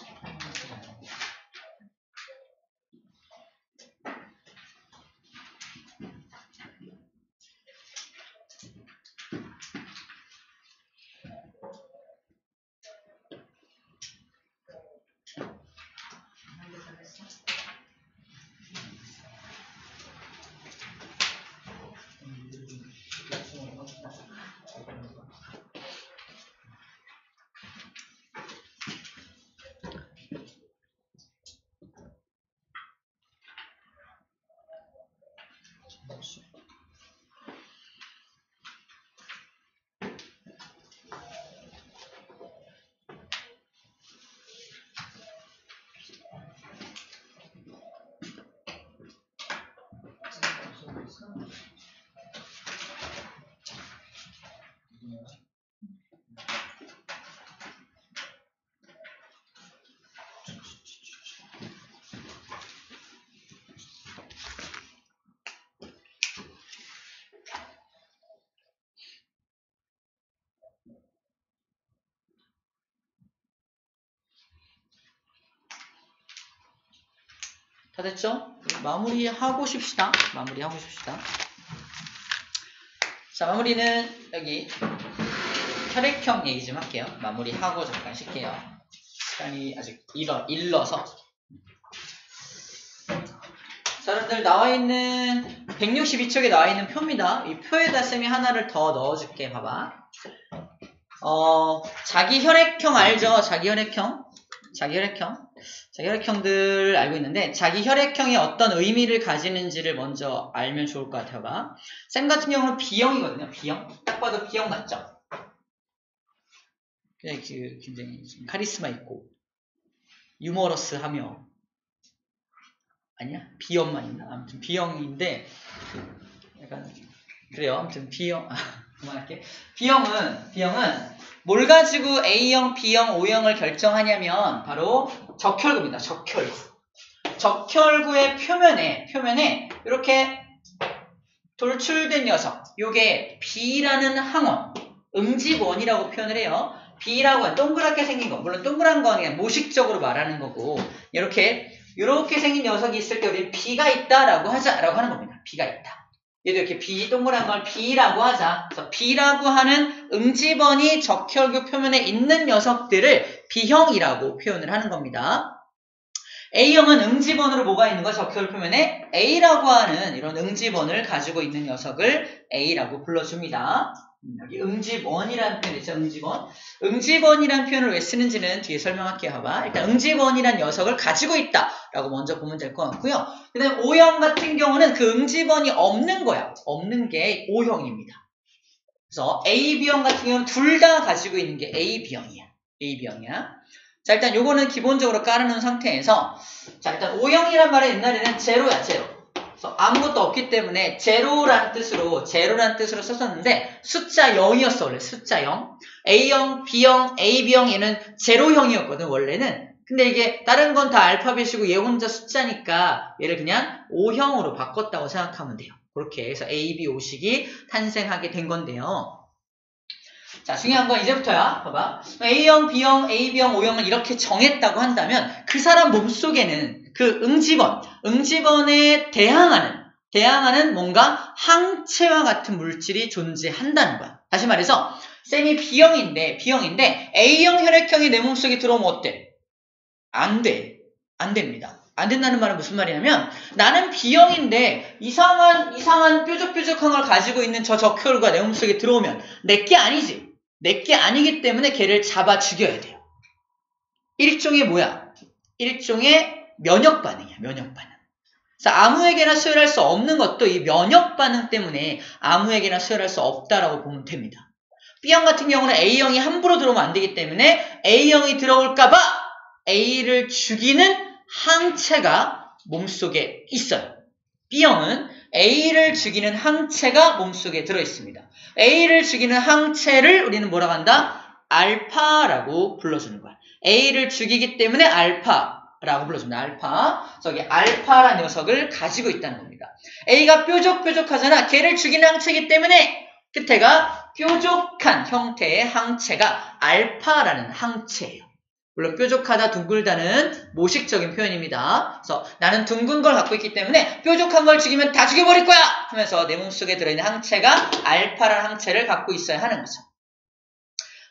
다 됐죠? 마무리하고 싶시다. 자, 마무리는 여기 혈액형 얘기 좀 할게요. 마무리하고 잠깐 쉴게요. 시간이 아직 일러서. 자, 여러분들 나와있는 162쪽에 나와있는 표입니다. 이 표에다 쌤이 하나를 더 넣어줄게. 봐봐. 자기 혈액형 알죠? 자기 혈액형들 알고 있는데 자기 혈액형이 어떤 의미를 가지는지를 먼저 알면 좋을 것 같아요. 봐. 쌤 같은 경우는 B형이거든요. B형. 딱 봐도 B형 맞죠? 굉장히 좀 카리스마 있고 유머러스하며 아니야? B형만 있나? 아무튼 B형인데 약간 그래요. 아무튼 B형 그만할게. B형은 뭘 가지고 A형, B형, O형을 결정하냐면 바로 적혈구입니다. 적혈구의 표면에 이렇게 돌출된 녀석, 요게 B라는 항원, 응집원이라고 표현을 해요. B라고 하는 동그랗게 생긴 거, 물론 동그란 거 아니라 모식적으로 말하는 거고, 이렇게 생긴 녀석이 있을 때 우리 B가 있다라고 하자라고 하는 겁니다. B가 있다. 얘도 이렇게 B 동그란 걸 B라고 하자. 그래서 B라고 하는 응집원이 적혈구 표면에 있는 녀석들을 B형이라고 표현을 하는 겁니다. A형은 응집원으로 뭐가 있는 거? 적혈구 표면에 A라고 하는 이런 응집원을 가지고 있는 녀석을 A라고 불러줍니다. 여기 응집원이라는 표현이 있죠. 응집원이라는 표현을 왜 쓰는지는 뒤에 설명할게요. 봐봐. 일단 응집원이라는 녀석을 가지고 있다라고 먼저 보면 될 것 같고요. 그 다음에 O형 같은 경우는 그 응집원이 없는 거야. 없는 게 O형입니다. 그래서 A, B형 같은 경우는 둘 다 가지고 있는 게 A, B형이야. 자, 일단 요거는 기본적으로 깔아놓은 상태에서 자, 일단 O형이란 말은 옛날에는 제로야, 제로. 그래서 아무것도 없기 때문에 제로란 뜻으로 썼었는데 숫자 0이었어. 원래 숫자 0. A형, B형, AB형 얘는 제로형이었거든 원래는. 근데 이게 다른 건 다 알파벳이고 얘 혼자 숫자니까 얘를 그냥 O형으로 바꿨다고 생각하면 돼요. 그렇게 해서 A, B, O식이 탄생하게 된 건데요. 자, 중요한 건 이제부터야. 봐봐. A형, B형, AB형, O형을 이렇게 정했다고 한다면 그 사람 몸속에는 그 응집원에 대항하는 뭔가 항체와 같은 물질이 존재한다는 거야. 다시 말해서 쌤이 B형인데 A형 혈액형이 내 몸속에 들어오면 어때? 안 돼. 안 됩니다. 안 된다는 말은 무슨 말이냐면 나는 B형인데 이상한 뾰족뾰족한 걸 가지고 있는 저 적혈구가 내 몸속에 들어오면 내게 아니지. 내게 아니기 때문에 걔를 잡아 죽여야 돼요. 일종의 뭐야? 일종의 면역 반응이야. 그래서 아무에게나 수혈할 수 없는 것도 이 면역 반응 때문에 아무에게나 수혈할 수 없다라고 보면 됩니다. B형 같은 경우는 A형이 함부로 들어오면 안 되기 때문에 A형이 들어올까봐 A를 죽이는 항체가 몸속에 있어요. B형은 A를 죽이는 항체가 몸속에 들어있습니다. A를 죽이는 항체를 우리는 뭐라고 한다? 알파라고 불러주는 거야. A를 죽이기 때문에 알파라고 불러줍니다. 알파. 저기 알파라는 녀석을 가지고 있다는 겁니다. A가 뾰족뾰족하잖아. 걔를 죽이는 항체이기 때문에 끝에가 뾰족한 형태의 항체가 알파라는 항체예요. 물론 뾰족하다, 둥글다는 모식적인 표현입니다. 그래서 나는 둥근 걸 갖고 있기 때문에 뾰족한 걸 죽이면 다 죽여버릴 거야! 하면서 내 몸속에 들어있는 항체가 알파라는 항체를 갖고 있어야 하는 거죠.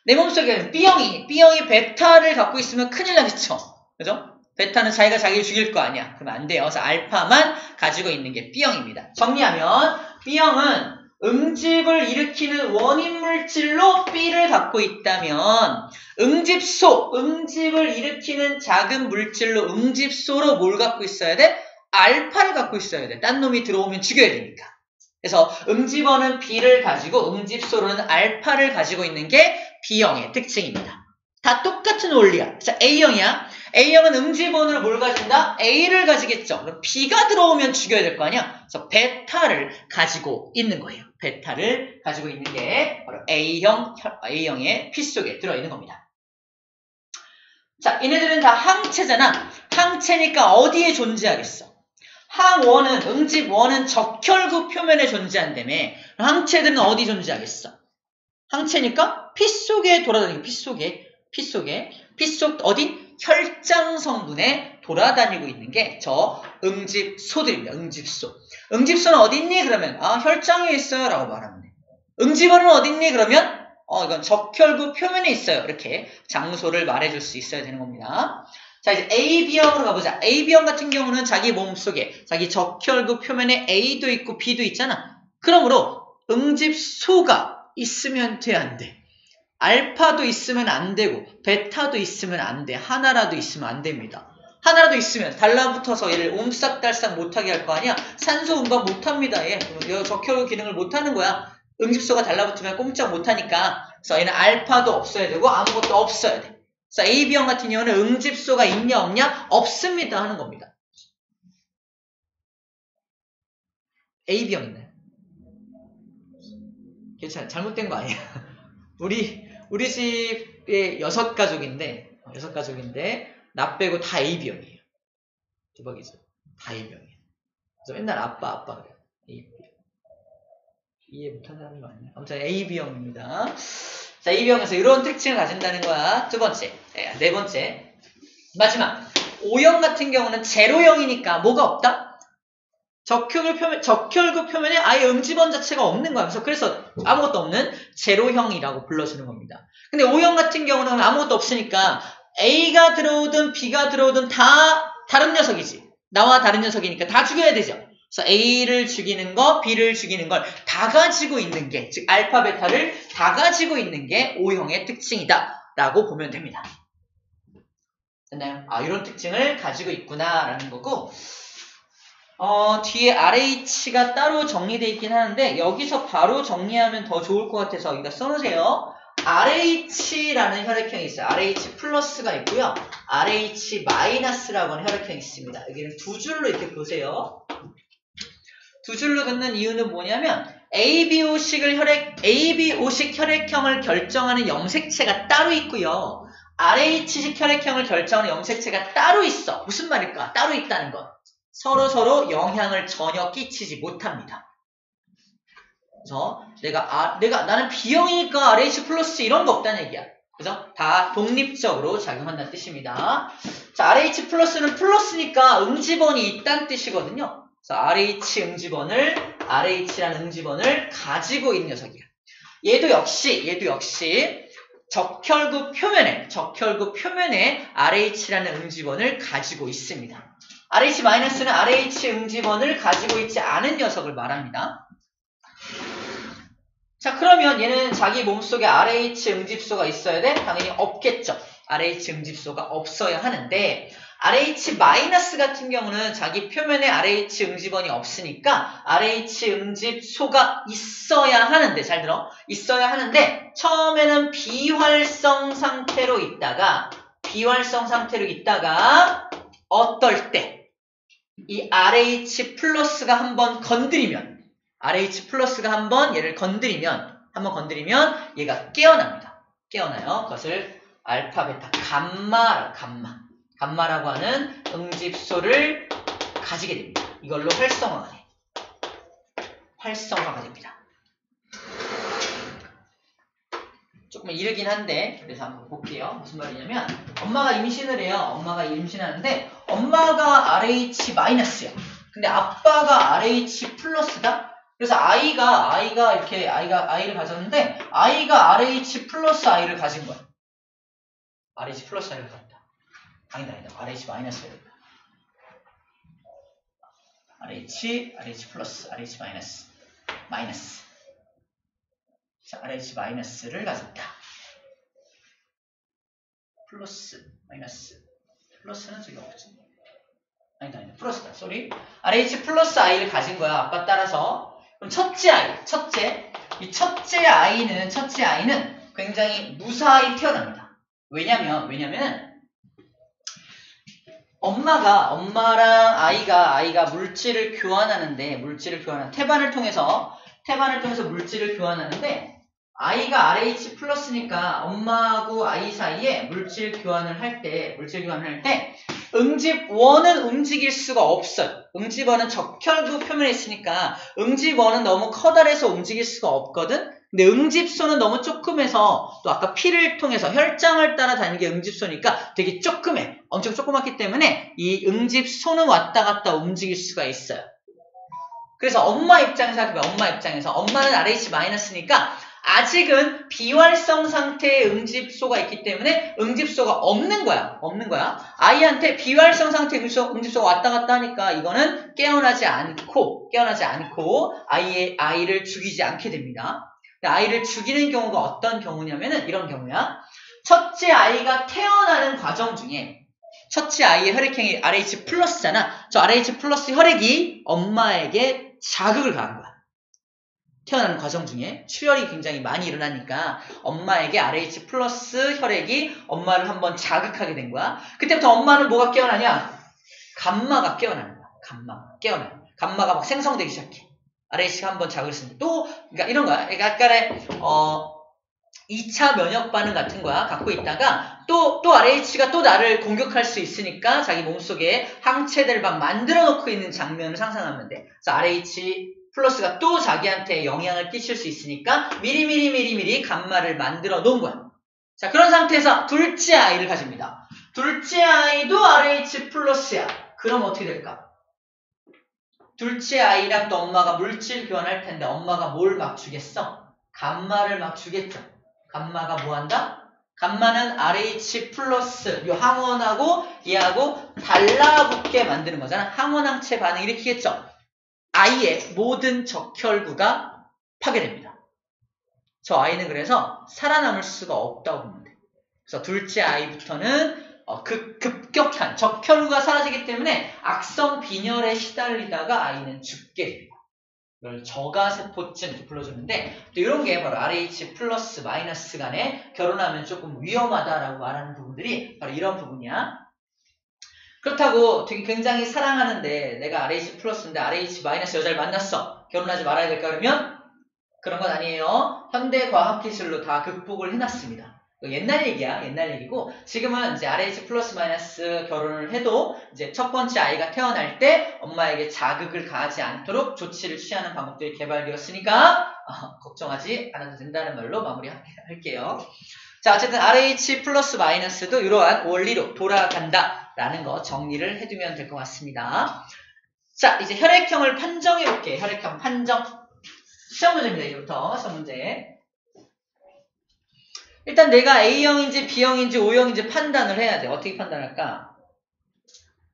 내 몸속에 B형이 베타를 갖고 있으면 큰일 나겠죠. 그죠? 베타는 자기가 자기를 죽일 거 아니야. 그러면 안 돼요. 그래서 알파만 가지고 있는 게 B형입니다. 정리하면 B형은 응집을 일으키는 원인 물질로 B를 갖고 있다면 응집을 일으키는 작은 물질로 응집소로 뭘 갖고 있어야 돼? 알파를 갖고 있어야 돼. 딴 놈이 들어오면 죽여야 되니까. 그래서 응집원은 B를 가지고 응집소로는 알파를 가지고 있는 게 B형의 특징입니다. 다 똑같은 원리야. 자, A형이야. A형은 응집원으로 뭘 가진다? A를 가지겠죠. 그럼 B가 들어오면 죽여야 될 거 아니야? 그래서 베타를 가지고 있는 거예요. 베타를 가지고 있는 게 바로 A형의 P 속에 들어있는 겁니다. 자, 얘네들은 다 항체잖아. 항체니까 어디에 존재하겠어? 항원은, 응집원은 적혈구 표면에 존재한다며. 항체들은 어디 존재하겠어? 항체니까 피 속에 돌아다니고, 피 속 어디? 혈장 성분에 돌아다니고 있는 게 저 응집소들입니다. 응집소. 응집소는 어디 있니? 그러면 혈장에 있어요 라고 말하면 돼. 응집원은 어디 있니? 그러면 이건 적혈구 표면에 있어요. 이렇게 장소를 말해줄 수 있어야 되는 겁니다. 자, 이제 AB형으로 가보자. AB형 같은 경우는 자기 몸속에 자기 적혈구 표면에 A도 있고 B도 있잖아. 그러므로 응집소가 있으면 돼, 안 돼? 알파도 있으면 안 되고 베타도 있으면 안 돼. 하나라도 있으면 안 됩니다. 하나라도 있으면 달라붙어서 얘를 옴싹달싹 못하게 할 거 아니야. 산소 운반 못합니다. 얘 적혈구 기능을 못하는 거야. 응집소가 달라붙으면 꼼짝 못하니까. 그래서 얘는 알파도 없어야 되고 아무것도 없어야 돼. 그래서 AB형 같은 경우는 응집소가 있냐 없냐? 없습니다 하는 겁니다. AB형 있나요? 괜찮아. 잘못된 거 아니야. 우리 집에 6가족인데 나 빼고 다 AB형이에요. 대박이죠. 다 AB형이에요. 그래서 맨날 아빠 그래요. AB형. 이해 못하는 사람이 많네요. 아무튼 AB형입니다. 자, AB형에서 이런 특징을 가진다는 거야. 두 번째. 네 번째. 마지막. O형 같은 경우는 제로형이니까 뭐가 없다? 적혈구 표면에 아예 응집원 자체가 없는 거야. 그래서 아무것도 없는 제로형이라고 불러주는 겁니다. 근데 O형 같은 경우는 아무것도 없으니까 A가 들어오든 B가 들어오든 다 다른 녀석이지. 나와 다른 녀석이니까 다 죽여야 되죠. 그래서 A를 죽이는 거, B를 죽이는 걸 다 가지고 있는 게, 즉 알파, 베타를 다 가지고 있는 게 O형의 특징이다 라고 보면 됩니다. 됐나요? 이런 특징을 가지고 있구나 라는 거고, 뒤에 RH가 따로 정리되어 있긴 하는데 여기서 바로 정리하면 더 좋을 것 같아서 여기다 써놓으세요. RH라는 혈액형이 있어요. RH 플러스가 있고요. RH 마이너스라고 하는 혈액형이 있습니다. 여기는 두 줄로 이렇게 보세요. 두 줄로 긋는 이유는 뭐냐면 ABO식 혈액형을 결정하는 염색체가 따로 있고요. RH식 혈액형을 결정하는 염색체가 따로 있어. 무슨 말일까? 따로 있다는 것. 서로 영향을 전혀 끼치지 못합니다. 그래서 나는 B형이니까 RH 플러스 이런 거 없다는 얘기야. 그래서 다 독립적으로 작용한다는 뜻입니다. 자, RH 플러스는 플러스니까 응집원이 있다는 뜻이거든요. 그래서 RH라는 응집원을 가지고 있는 녀석이야. 얘도 역시 적혈구 표면에 RH라는 응집원을 가지고 있습니다. RH-는 RH 응집원을 가지고 있지 않은 녀석을 말합니다. 자, 그러면 얘는 자기 몸속에 RH 응집소가 있어야 돼? 당연히 없겠죠. RH 응집소가 없어야 하는데 RH- 같은 경우는 자기 표면에 RH 응집원이 없으니까 RH 응집소가 있어야 하는데, 잘 들어. 있어야 하는데 처음에는 비활성 상태로 있다가 어떨 때 이 RH 플러스가 한번 건드리면 얘를 한번 건드리면 얘가 깨어납니다. 깨어나요. 그것을 알파, 베타, 감마라고 하는 응집소를 가지게 됩니다. 이걸로 활성화가 됩니다. 조금 이르긴 한데 그래서 한번 볼게요. 무슨 말이냐면 엄마가 임신을 해요. 엄마가 임신하는데 엄마가 RH 마이너스야. 근데 아빠가 RH 플러스다. 그래서 아이가 아이를 가졌는데 아이가 RH 플러스 아이를 가진 거야. RH 플러스 아이를 가졌다. 아니다. RH 마이너스야. RH 플러스, RH 마이너스. 자, RH 마이너스를 가졌다. 플러스는 저기 없지. 아니다. 플러스다. 쏘리. RH 플러스 아이를 가진 거야. 아빠 따라서. 그럼 이 첫째 아이는 굉장히 무사히 태어납니다. 왜냐면 엄마랑 아이가 물질을 교환하는데, 태반을 통해서 물질을 교환하는데, 아이가 RH 플러스니까 엄마하고 아이 사이에 물질 교환을 할 때, 응집원은 움직일 수가 없어요. 응집원은 적혈구 표면에 있으니까 응집원은 너무 커다래서 움직일 수가 없거든? 근데 응집소는 너무 조그매서 또 아까 피를 통해서 혈장을 따라다니는 게 응집소니까 되게 조그매. 엄청 조그맣기 때문에 이 응집소는 왔다 갔다 움직일 수가 있어요. 그래서 엄마 입장에서 엄마는 RH-니까 아직은 비활성 상태의 응집소가 있기 때문에 응집소가 없는 거야. 아이한테 비활성 상태의 응집소가 왔다 갔다 하니까 이거는 깨어나지 않고 아이를 죽이지 않게 됩니다. 아이를 죽이는 경우가 어떤 경우냐면은 이런 경우야. 첫째 아이가 태어나는 과정 중에 첫째 아이의 혈액형이 RH 플러스잖아. 저 RH 플러스 혈액이 엄마에게 자극을 가한 거야. 태어나는 과정 중에 출혈이 굉장히 많이 일어나니까 엄마에게 RH 플러스 혈액이 엄마를 한번 자극하게 된 거야. 그때부터 엄마는 뭐가 깨어나냐? 감마가 깨어나는 거야. 감마가 막 생성되기 시작해. RH가 한번 자극을 했으니까 또 그러니까 이런 거야. 약간의 2차 면역 반응 같은 거야. 갖고 있다가 또 RH가 또 나를 공격할 수 있으니까 자기 몸속에 항체들을 막 만들어 놓고 있는 장면을 상상하면 돼. 그래서 RH 플러스가 또 자기한테 영향을 끼칠 수 있으니까 미리 감마를 만들어 놓은 거야. 자, 그런 상태에서 둘째 아이를 가집니다. 둘째 아이도 RH 플러스야. 그럼 어떻게 될까? 둘째 아이랑 또 엄마가 물질 교환할 텐데 엄마가 뭘 막 주겠어? 감마를 막 주겠죠. 감마가 뭐 한다? 감마는 RH 플러스 요 항원하고 얘하고 달라붙게 만드는 거잖아. 항원항체 반응 일으키겠죠. 아이의 모든 적혈구가 파괴됩니다. 저 아이는 그래서 살아남을 수가 없다고 보면 돼. 그래서 둘째 아이부터는 급격한 적혈구가 사라지기 때문에 악성 빈혈에 시달리다가 아이는 죽게 됩니다. 이걸 저가세포증 이렇게 불러주는데 또 이런 게 바로 RH 플러스 마이너스 간에 결혼하면 조금 위험하다라고 말하는 부분들이 바로 이런 부분이야. 그렇다고 되게 굉장히 사랑하는데 내가 RH 플러스인데 RH 마이너스 여자를 만났어. 결혼하지 말아야 될까 그러면? 그런 건 아니에요. 현대 과학기술로 다 극복을 해놨습니다. 옛날 얘기야. 옛날 얘기고 지금은 이제 RH 플러스 마이너스 결혼을 해도 이제 첫 번째 아이가 태어날 때 엄마에게 자극을 가하지 않도록 조치를 취하는 방법들이 개발되었으니까 걱정하지 않아도 된다는 말로 마무리할게요. 자, 어쨌든 RH 플러스 마이너스도 이러한 원리로 돌아간다 라는 거 정리를 해두면 될 것 같습니다. 자, 이제 혈액형을 판정해 볼게요. 혈액형 판정. 시험 문제입니다. 이제부터 시험 문제. 일단 내가 A형인지 B형인지 O형인지 판단을 해야 돼. 어떻게 판단할까?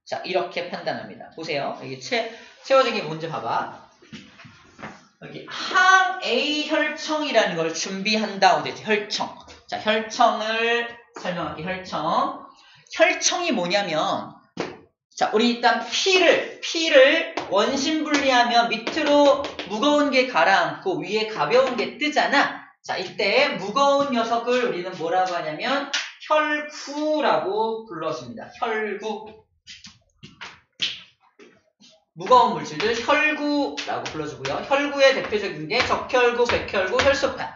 자, 이렇게 판단합니다. 보세요. 여기 채워진 게 뭔지 봐봐. 여기 항 A 혈청이라는 걸 준비한다. 혈청. 자, 혈청을 설명할게요. 혈청이 뭐냐면, 자, 우리 일단 피를 원심 분리하면 밑으로 무거운 게 가라앉고 위에 가벼운 게 뜨잖아. 자, 이때 무거운 녀석을 우리는 뭐라고 하냐면 혈구라고 불러줍니다. 혈구. 무거운 물질들 혈구라고 불러주고요. 혈구의 대표적인 게 적혈구, 백혈구, 혈소판.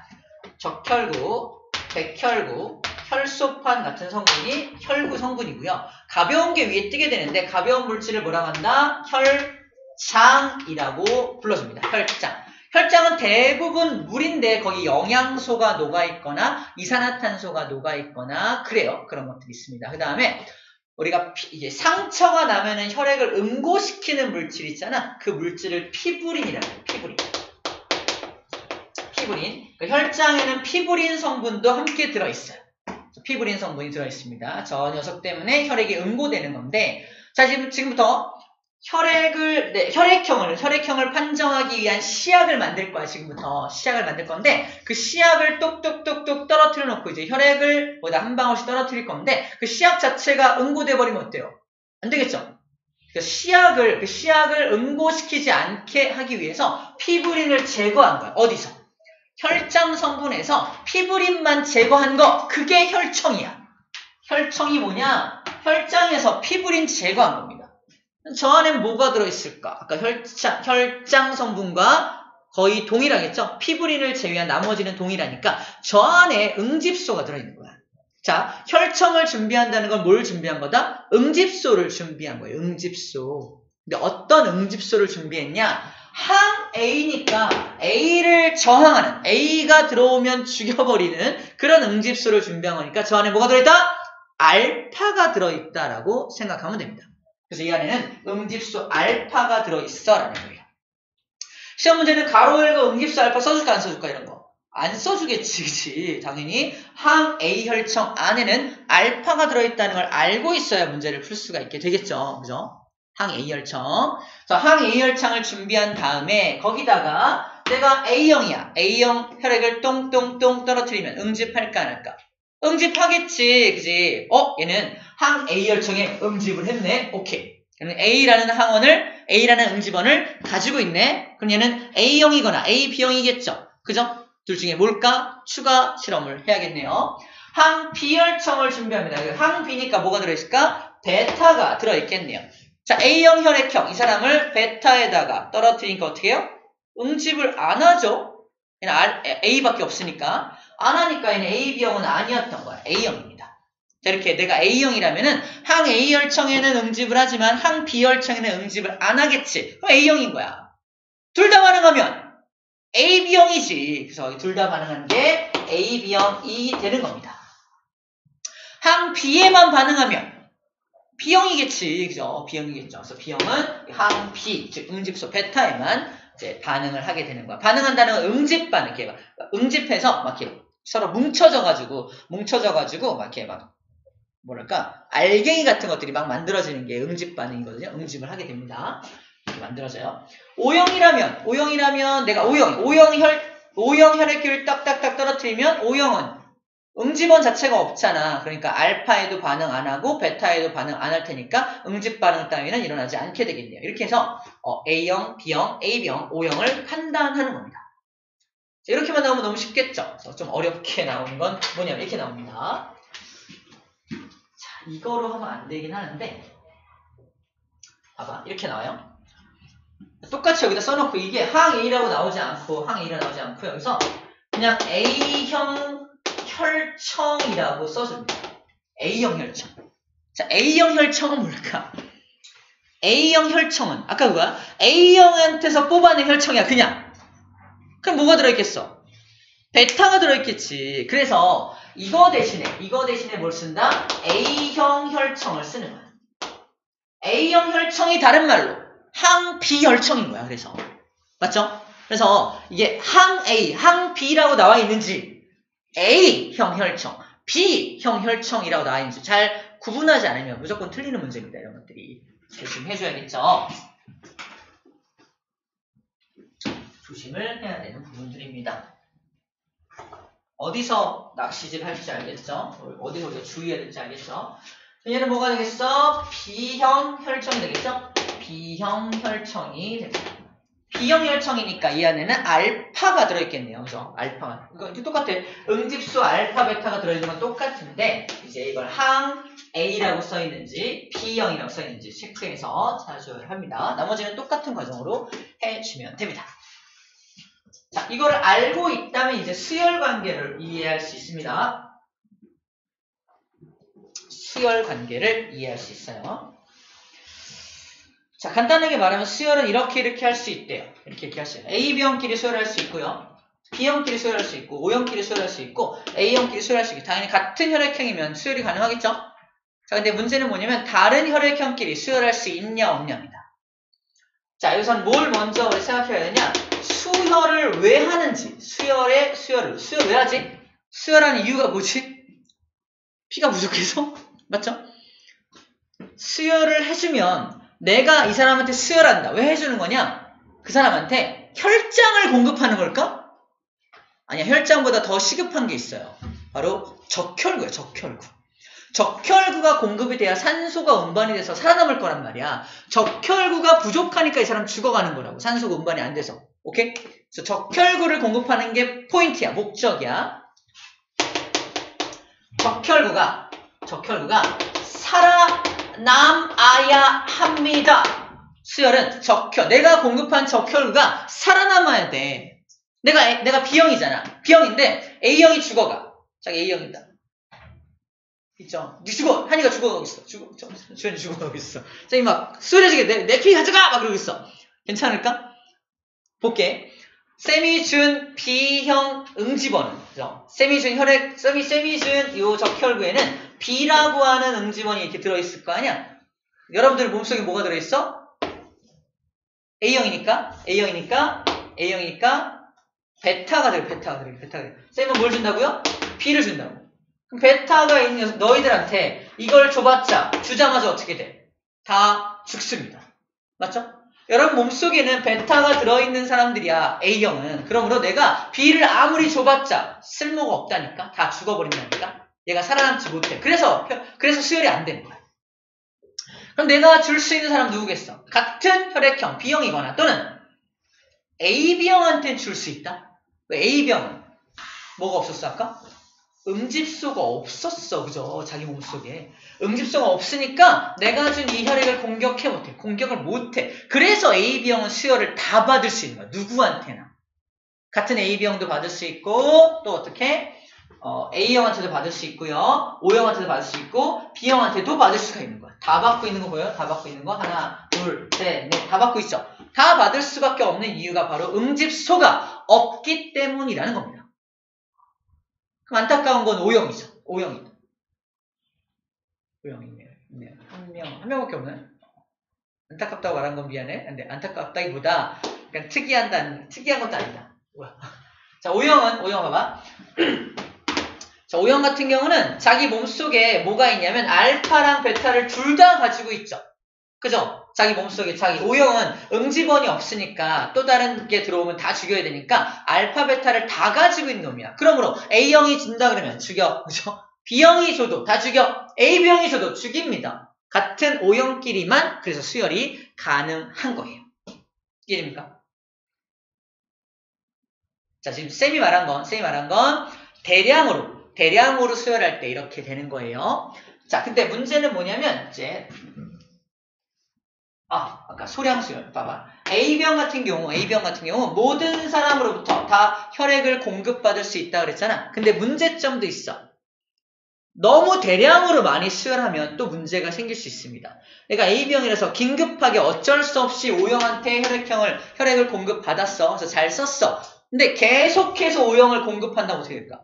적혈구, 백혈구, 혈소판 같은 성분이 혈구 성분이고요. 가벼운 게 위에 뜨게 되는데 가벼운 물질을 뭐라고 한다? 혈장이라고 불러줍니다. 혈장. 혈장은 대부분 물인데 거기 영양소가 녹아있거나 이산화탄소가 녹아있거나 그래요. 그런 것들이 있습니다. 그 다음에 우리가 이제 상처가 나면은 혈액을 응고시키는 물질 있잖아. 그 물질을 피부린이라고 해요. 피부린. 그러니까 혈장에는 피부린 성분도 함께 들어있어요. 피부린 성분이 들어있습니다. 저 녀석 때문에 혈액이 응고되는 건데, 자, 지금부터 혈액형을 판정하기 위한 시약을 만들 거야. 지금부터 시약을 만들 건데, 그 시약을 똑똑똑똑 떨어뜨려 놓고 이제 혈액을 거기다 한 방울씩 떨어뜨릴 건데, 그 시약 자체가 응고돼 버리면 어때요? 안 되겠죠? 그 시약을 응고시키지 않게 하기 위해서 피부린을 제거한 거야. 어디서? 혈장 성분에서 피부린만 제거한 거, 그게 혈청이야. 혈청이 뭐냐? 혈장에서 피부린 제거한 겁니다. 저 안엔 뭐가 들어있을까? 아까 혈장 성분과 거의 동일하겠죠? 피부린을 제외한 나머지는 동일하니까 저 안에 응집소가 들어있는 거야. 자, 혈청을 준비한다는 건 뭘 준비한 거다? 응집소를 준비한 거예요. 응집소. 근데 어떤 응집소를 준비했냐? 항 A니까 A를 저항하는, A가 들어오면 죽여버리는 그런 응집소를 준비한 거니까 저 안에 뭐가 들어있다? 알파가 들어있다라고 생각하면 됩니다. 그래서 이 안에는 응집소 알파가 들어있어라는 거예요. 시험 문제는 가로 열고 응집소 알파 써줄까 안 써줄까 이런 거. 안 써주겠지, 그치? 당연히 항 A 혈청 안에는 알파가 들어있다는 걸 알고 있어야 문제를 풀 수가 있게 되겠죠. 그죠? 항 A 혈청. 그래서 항 A 혈청을 준비한 다음에 거기다가 내가 A형이야. A형 혈액을 똥똥똥 떨어뜨리면 응집할까 안 할까? 응집하겠지, 그지? 얘는 항 A 혈청에 응집을 했네. 오케이. 그러면 A라는 응집원을 가지고 있네. 그럼 얘는 A형이거나 AB형이겠죠. 그죠? 둘 중에 뭘까? 추가 실험을 해야겠네요. 항 B혈청을 준비합니다. 항 B니까 뭐가 들어있을까? 베타가 들어있겠네요. 자, A형 혈액형, 이 사람을 베타에다가 떨어뜨리니까 어떻게 해요? 응집을 안 하죠? 얘는 A밖에 없으니까. 안 하니까 얘는 AB형은 아니었던 거야. A형입니다. 자, 이렇게 내가 A형이라면은 항 A혈청에는 응집을 하지만 항 B혈청에는 응집을 안 하겠지. 그럼 A형인 거야. 둘 다 반응하면 AB형이지. 그래서 둘 다 반응하는 게 AB형이 되는 겁니다. 항 B에만 반응하면 B형이겠지. 그죠? B형이겠죠. 그래서 B형은 항 B, 즉 응집소 베타에만 이제 반응을 하게 되는 거야. 반응한다는 건 응집 반응. 이렇게 막 응집해서 막 이렇게 서로 뭉쳐져가지고 막 이렇게 막 뭐랄까 알갱이 같은 것들이 막 만들어지는 게 응집 반응이거든요. 응집을 하게 됩니다. 이렇게 만들어져요. O형이라면 내가 O형 혈액균을 딱딱딱 떨어뜨리면 O형은 응집원 자체가 없잖아. 그러니까 알파에도 반응 안 하고 베타에도 반응 안 할 테니까 응집 반응 따위는 일어나지 않게 되겠네요. 이렇게 해서 A형, B형, AB형, O형을 판단하는 겁니다. 자, 이렇게만 나오면 너무 쉽겠죠? 그래서 좀 어렵게 나오는 건 뭐냐면 이렇게 나옵니다. 자, 이거로 하면 안 되긴 하는데 봐봐, 이렇게 나와요. 똑같이 여기다 써놓고 이게 항 A라고 나오지 않고 여기서 그냥 A형 혈청이라고 써줍니다. A형 혈청. 자, A형 혈청은 뭘까? A형 혈청은 아까 그거야? A형한테서 뽑아낸 혈청이야, 그냥. 그럼 뭐가 들어있겠어? 베타가 들어있겠지. 그래서 이거 대신에 뭘 쓴다? A형 혈청을 쓰는 거야. A형 혈청이 다른 말로 항 B 혈청인 거야. 그래서 맞죠? 그래서 이게 항 A, 항 B라고 나와 있는지 A형 혈청, B형 혈청이라고 나와 있는지 잘 구분하지 않으면 무조건 틀리는 문제입니다. 이런 것들이 조심해 줘야겠죠. 조심을 해야 되는 부분들입니다. 어디서 낚시질 할지 알겠죠? 어디서 우리가 주의해야 될지 알겠죠? 얘는 뭐가 되겠어? B형 혈청이 되겠죠? B형 혈청이 됩니다. B형 혈청이니까 이 안에는 알파가 들어있겠네요. 그죠? 알파가. 이거 똑같아. 응집수 알파, 베타가 들어있는 건 똑같은데, 이제 이걸 항 A라고 써있는지, B형이라고 써있는지 체크해서 찾아줘야 합니다. 나머지는 똑같은 과정으로 해주면 됩니다. 자, 이거를 알고 있다면 이제 수열 관계를 이해할 수 있습니다. 수열 관계를 이해할 수 있어요. 자, 간단하게 말하면 수열은 이렇게 할 수 있대요. 이렇게 할 수 있어요. AB형끼리 수열할 수 있고요. B형끼리 수열할 수 있고, O형끼리 수열할 수 있고, A형끼리 수열할 수 있고, 당연히 같은 혈액형이면 수열이 가능하겠죠? 자, 근데 문제는 뭐냐면 다른 혈액형끼리 수열할 수 있냐 없냐입니다. 자, 여기서는 뭘 먼저 우리 생각해야 되냐? 수혈을 왜 하는지. 수혈 왜 하지? 수혈하는 이유가 뭐지? 피가 부족해서? 맞죠? 수혈을 해주면 내가 이 사람한테 수혈한다. 왜 해주는 거냐? 그 사람한테 혈장을 공급하는 걸까? 아니야, 혈장보다 더 시급한 게 있어요. 바로 적혈구야, 적혈구. 적혈구가 공급이 돼야 산소가 운반이 돼서 살아남을 거란 말이야. 적혈구가 부족하니까 이 사람 죽어가는 거라고. 산소가 운반이 안 돼서. 오케이? 그래서 적혈구를 공급하는 게 포인트야, 목적이야. 적혈구가 적혈구가 살아남아야 합니다. 수혈은 내가 공급한 적혈구가 살아남아야 돼. 내가 B형이잖아. B형인데 A형이 죽어가. 자, A형이다. 있죠? 죽어! 한이가 죽어가고 있어. 주연이 죽어가고 있어. 자, 막 수혈해주게. 내 피 가져가! 막 그러고 있어. 괜찮을까? 볼게. 쌤이 준 B형 응집원은, 쌤이 준 요 적혈구에는 B라고 하는 응집원이 이렇게 들어있을 거 아니야? 여러분들 몸속에 뭐가 들어있어? A형이니까 베타가 베타가. 쌤은 뭘 준다고요? B를 준다고. 그럼 베타가 있는 너희들한테 이걸 줘봤자, 주자마자 어떻게 돼? 다 죽습니다. 맞죠? 여러분 몸속에는 베타가 들어있는 사람들이야, A형은. 그러므로 내가 B를 아무리 줘봤자 쓸모가 없다니까? 다 죽어버린다니까? 얘가 살아남지 못해. 그래서 수혈이 안 되는 거야. 그럼 내가 줄 수 있는 사람 누구겠어? 같은 혈액형 B형이거나 또는 AB형한테는 줄 수 있다? 왜 A병은 뭐가 없었어 아까? 응집소가 없었어. 그죠? 자기 몸속에. 응집소가 없으니까 내가 준 이 혈액을 공격을 못해. 그래서 AB형은 수혈을 다 받을 수 있는 거야. 누구한테나. 같은 AB형도 받을 수 있고 또 어떻게? A형한테도 받을 수 있고요. O형한테도 받을 수 있고 B형한테도 받을 수가 있는 거야. 다 받고 있는 거 보여요? 다 받고 있는 거? 하나, 둘, 셋, 넷. 다 받고 있죠? 다 받을 수밖에 없는 이유가 바로 응집소가 없기 때문이라는 겁니다. 그럼 안타까운 건 O형이죠. O형이다. O형이네요. 한 명밖에 없네. 안타깝다고 말한 건 미안해. 근데 안타깝다기보다 그냥 특이한 것도 아니다. 뭐야? 자, O형 봐봐. 자, O형 같은 경우는 자기 몸속에 뭐가 있냐면 알파랑 베타를 둘 다 가지고 있죠. 그죠? 자기 몸속에 O형은 응집원이 없으니까 또 다른 게 들어오면 다 죽여야 되니까 알파, 베타를 다 가지고 있는 놈이야. 그러므로 A형이 준다 그러면 죽여. 그죠? B형이 줘도 다 죽여. AB형이 줘도 죽입니다. 같은 O형끼리만 그래서 수혈이 가능한 거예요. 이해됩니까? 자, 지금 쌤이 말한 건 대량으로 수혈할 때 이렇게 되는 거예요. 자, 근데 문제는 뭐냐면 이제 아까 소량 수혈 봐봐. A병 같은 경우 모든 사람으로부터 다 혈액을 공급받을 수 있다 그랬잖아. 근데 문제점도 있어. 너무 대량으로 많이 수혈하면 또 문제가 생길 수 있습니다. 그러니까 A병이라서 긴급하게 어쩔 수 없이 O형한테 혈액을 공급받았어. 그래서 잘 썼어. 근데 계속해서 O형을 공급한다면 어떻게 될까?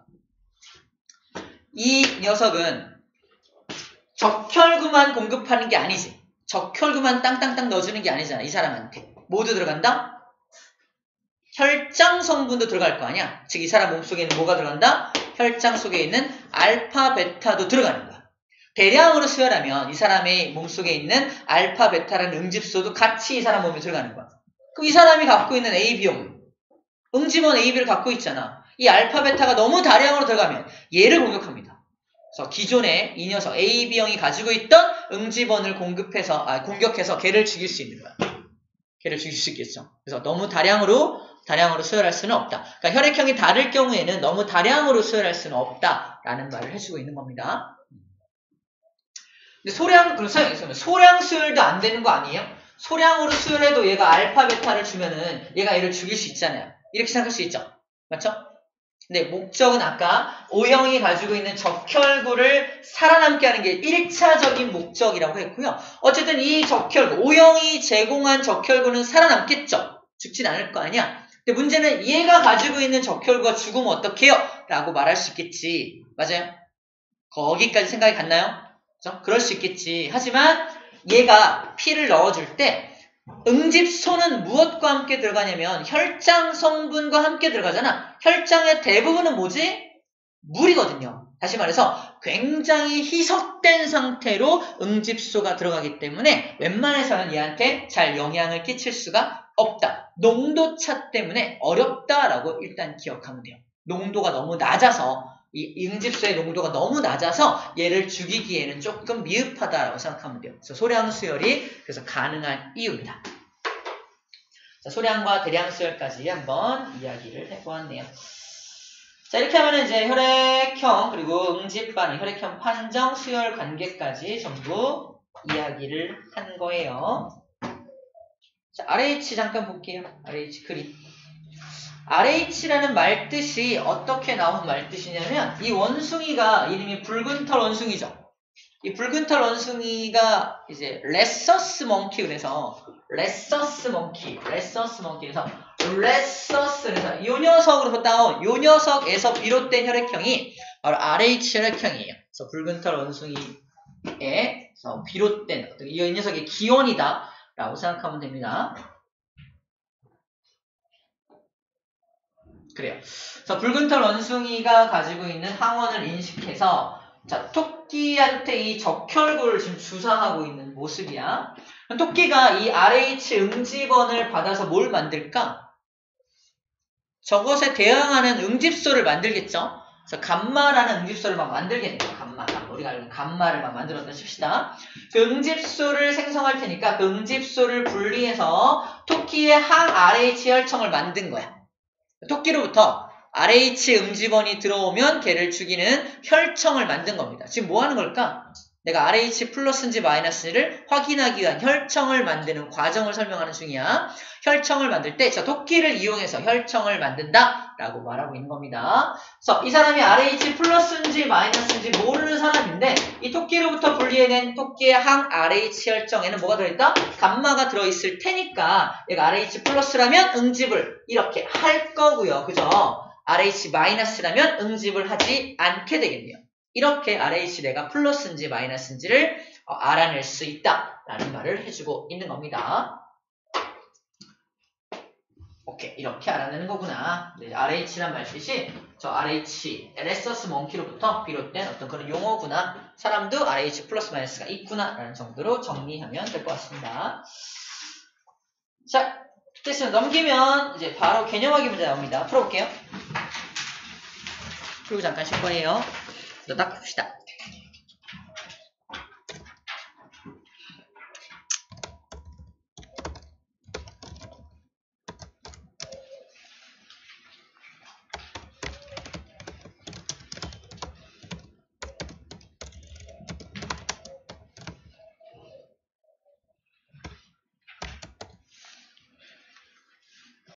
이 녀석은 적혈구만 공급하는 게 아니지. 적혈구만 땅땅땅 넣어주는 게 아니잖아. 이 사람한테. 모두 들어간다? 혈장 성분도 들어갈 거 아니야. 즉 이 사람 몸속에 있는 뭐가 들어간다? 혈장 속에 있는 알파, 베타도 들어가는 거야. 대량으로 수혈하면 이 사람의 몸속에 있는 알파, 베타라는 응집소도 같이 이 사람 몸에 들어가는 거야. 그럼 이 사람이 갖고 있는 AB형, 응집원 AB를 갖고 있잖아. 이 알파, 베타가 너무 다량으로 들어가면 얘를 공격합니다. 그래서 기존에 이 녀석 AB형이 가지고 있던 응집원을 공격해서 걔를 죽일 수 있는 거야. 걔를 죽일 수 있겠죠. 그래서 너무 다량으로 수혈할 수는 없다. 그러니까 혈액형이 다를 경우에는 너무 다량으로 수혈할 수는 없다라는 말을 해주고 있는 겁니다. 근데 소량 수혈도 안 되는 거 아니에요? 소량으로 수혈해도 얘가 알파, 베타를 주면은 얘가 얘를 죽일 수 있잖아요. 이렇게 생각할 수 있죠. 맞죠? 근데 목적은 아까 O형이 가지고 있는 적혈구를 살아남게 하는 게 1차적인 목적이라고 했고요. 어쨌든 이 적혈구, O형이 제공한 적혈구는 살아남겠죠. 죽진 않을 거 아니야. 근데 문제는 얘가 가지고 있는 적혈구가 죽으면 어떡해요? 라고 말할 수 있겠지. 맞아요? 거기까지 생각이 갔나요? 그렇죠? 그럴 수 있겠지. 하지만 얘가 피를 넣어줄 때 응집소는 무엇과 함께 들어가냐면 혈장 성분과 함께 들어가잖아. 혈장의 대부분은 뭐지? 물이거든요. 다시 말해서 굉장히 희석된 상태로 응집소가 들어가기 때문에 웬만해서는 얘한테 잘 영향을 끼칠 수가 없다. 농도차 때문에 어렵다라고 일단 기억하면 돼요. 농도가 너무 낮아서 이 응집소의 농도가 너무 낮아서 얘를 죽이기에는 조금 미흡하다라고 생각하면 돼요. 그래서 소량 수혈이 그래서 가능한 이유입니다. 자, 소량과 대량 수혈까지 한번 이야기를 해보았네요. 자, 이렇게 하면 이제 혈액형, 그리고 응집반응, 혈액형 판정, 수혈 관계까지 전부 이야기를 한 거예요. 자, RH 잠깐 볼게요. RH 그림. RH라는 말뜻이 어떻게 나온 말뜻이냐면, 이 원숭이가 이름이 붉은 털 원숭이죠. 이 붉은 털 원숭이가 이제 레서스 몽키 그래서 레서스 그래서 이 녀석으로부터 따온 이 녀석에서 비롯된 혈액형이 바로 RH 혈액형이에요. 그래서 붉은 털 원숭이에서 비롯된 어떤 이 녀석의 기원이다 라고 생각하면 됩니다. 그래요. 그래서 붉은 털 원숭이가 가지고 있는 항원을 인식해서 자, 토끼한테 이 적혈구를 지금 주사하고 있는 모습이야. 토끼가 이 RH 응집원을 받아서 뭘 만들까? 저것에 대항하는 응집소를 만들겠죠? 그래서 감마라는 응집소를 막 만들겠네요. 감마. 우리가 알고 있는 감마를 막 만들었다 칩시다. 그 응집소를 생성할 테니까 그 응집소를 분리해서 토끼의 항 RH 혈청을 만든 거야. 토끼로부터 RH 응집원이 들어오면 걔를 죽이는 혈청을 만든 겁니다. 지금 뭐 하는 걸까? 내가 RH 플러스인지 마이너스를 확인하기 위한 혈청을 만드는 과정을 설명하는 중이야. 혈청을 만들 때, 자, 토끼를 이용해서 혈청을 만든다 라고 말하고 있는 겁니다. 그래서 이 사람이 RH 플러스인지 마이너스인지 모르는 사람인데, 이 토끼로부터 분리해낸 토끼의 항 RH 혈청에는 뭐가 들어있다? 감마가 들어있을 테니까, 얘가 RH 플러스라면 응집을 이렇게 할 거고요. 그죠? RH 마이너스라면 응집을 하지 않게 되겠네요. 이렇게 RH 내가 플러스인지 마이너스인지를 알아낼 수 있다라는 말을 해주고 있는 겁니다. 오케이, 이렇게 알아내는 거구나. 네, RH란 말뜻이 저 RH, 레서스 몽키로부터 비롯된 어떤 그런 용어구나. 사람도 RH 플러스 마이너스가 있구나 라는 정도로 정리하면 될 것 같습니다. 자, 됐으면 넘기면 이제 바로 개념하기 문제 나옵니다. 풀어볼게요. 그리고 잠깐 쉴 거예요. 딱 봅시다.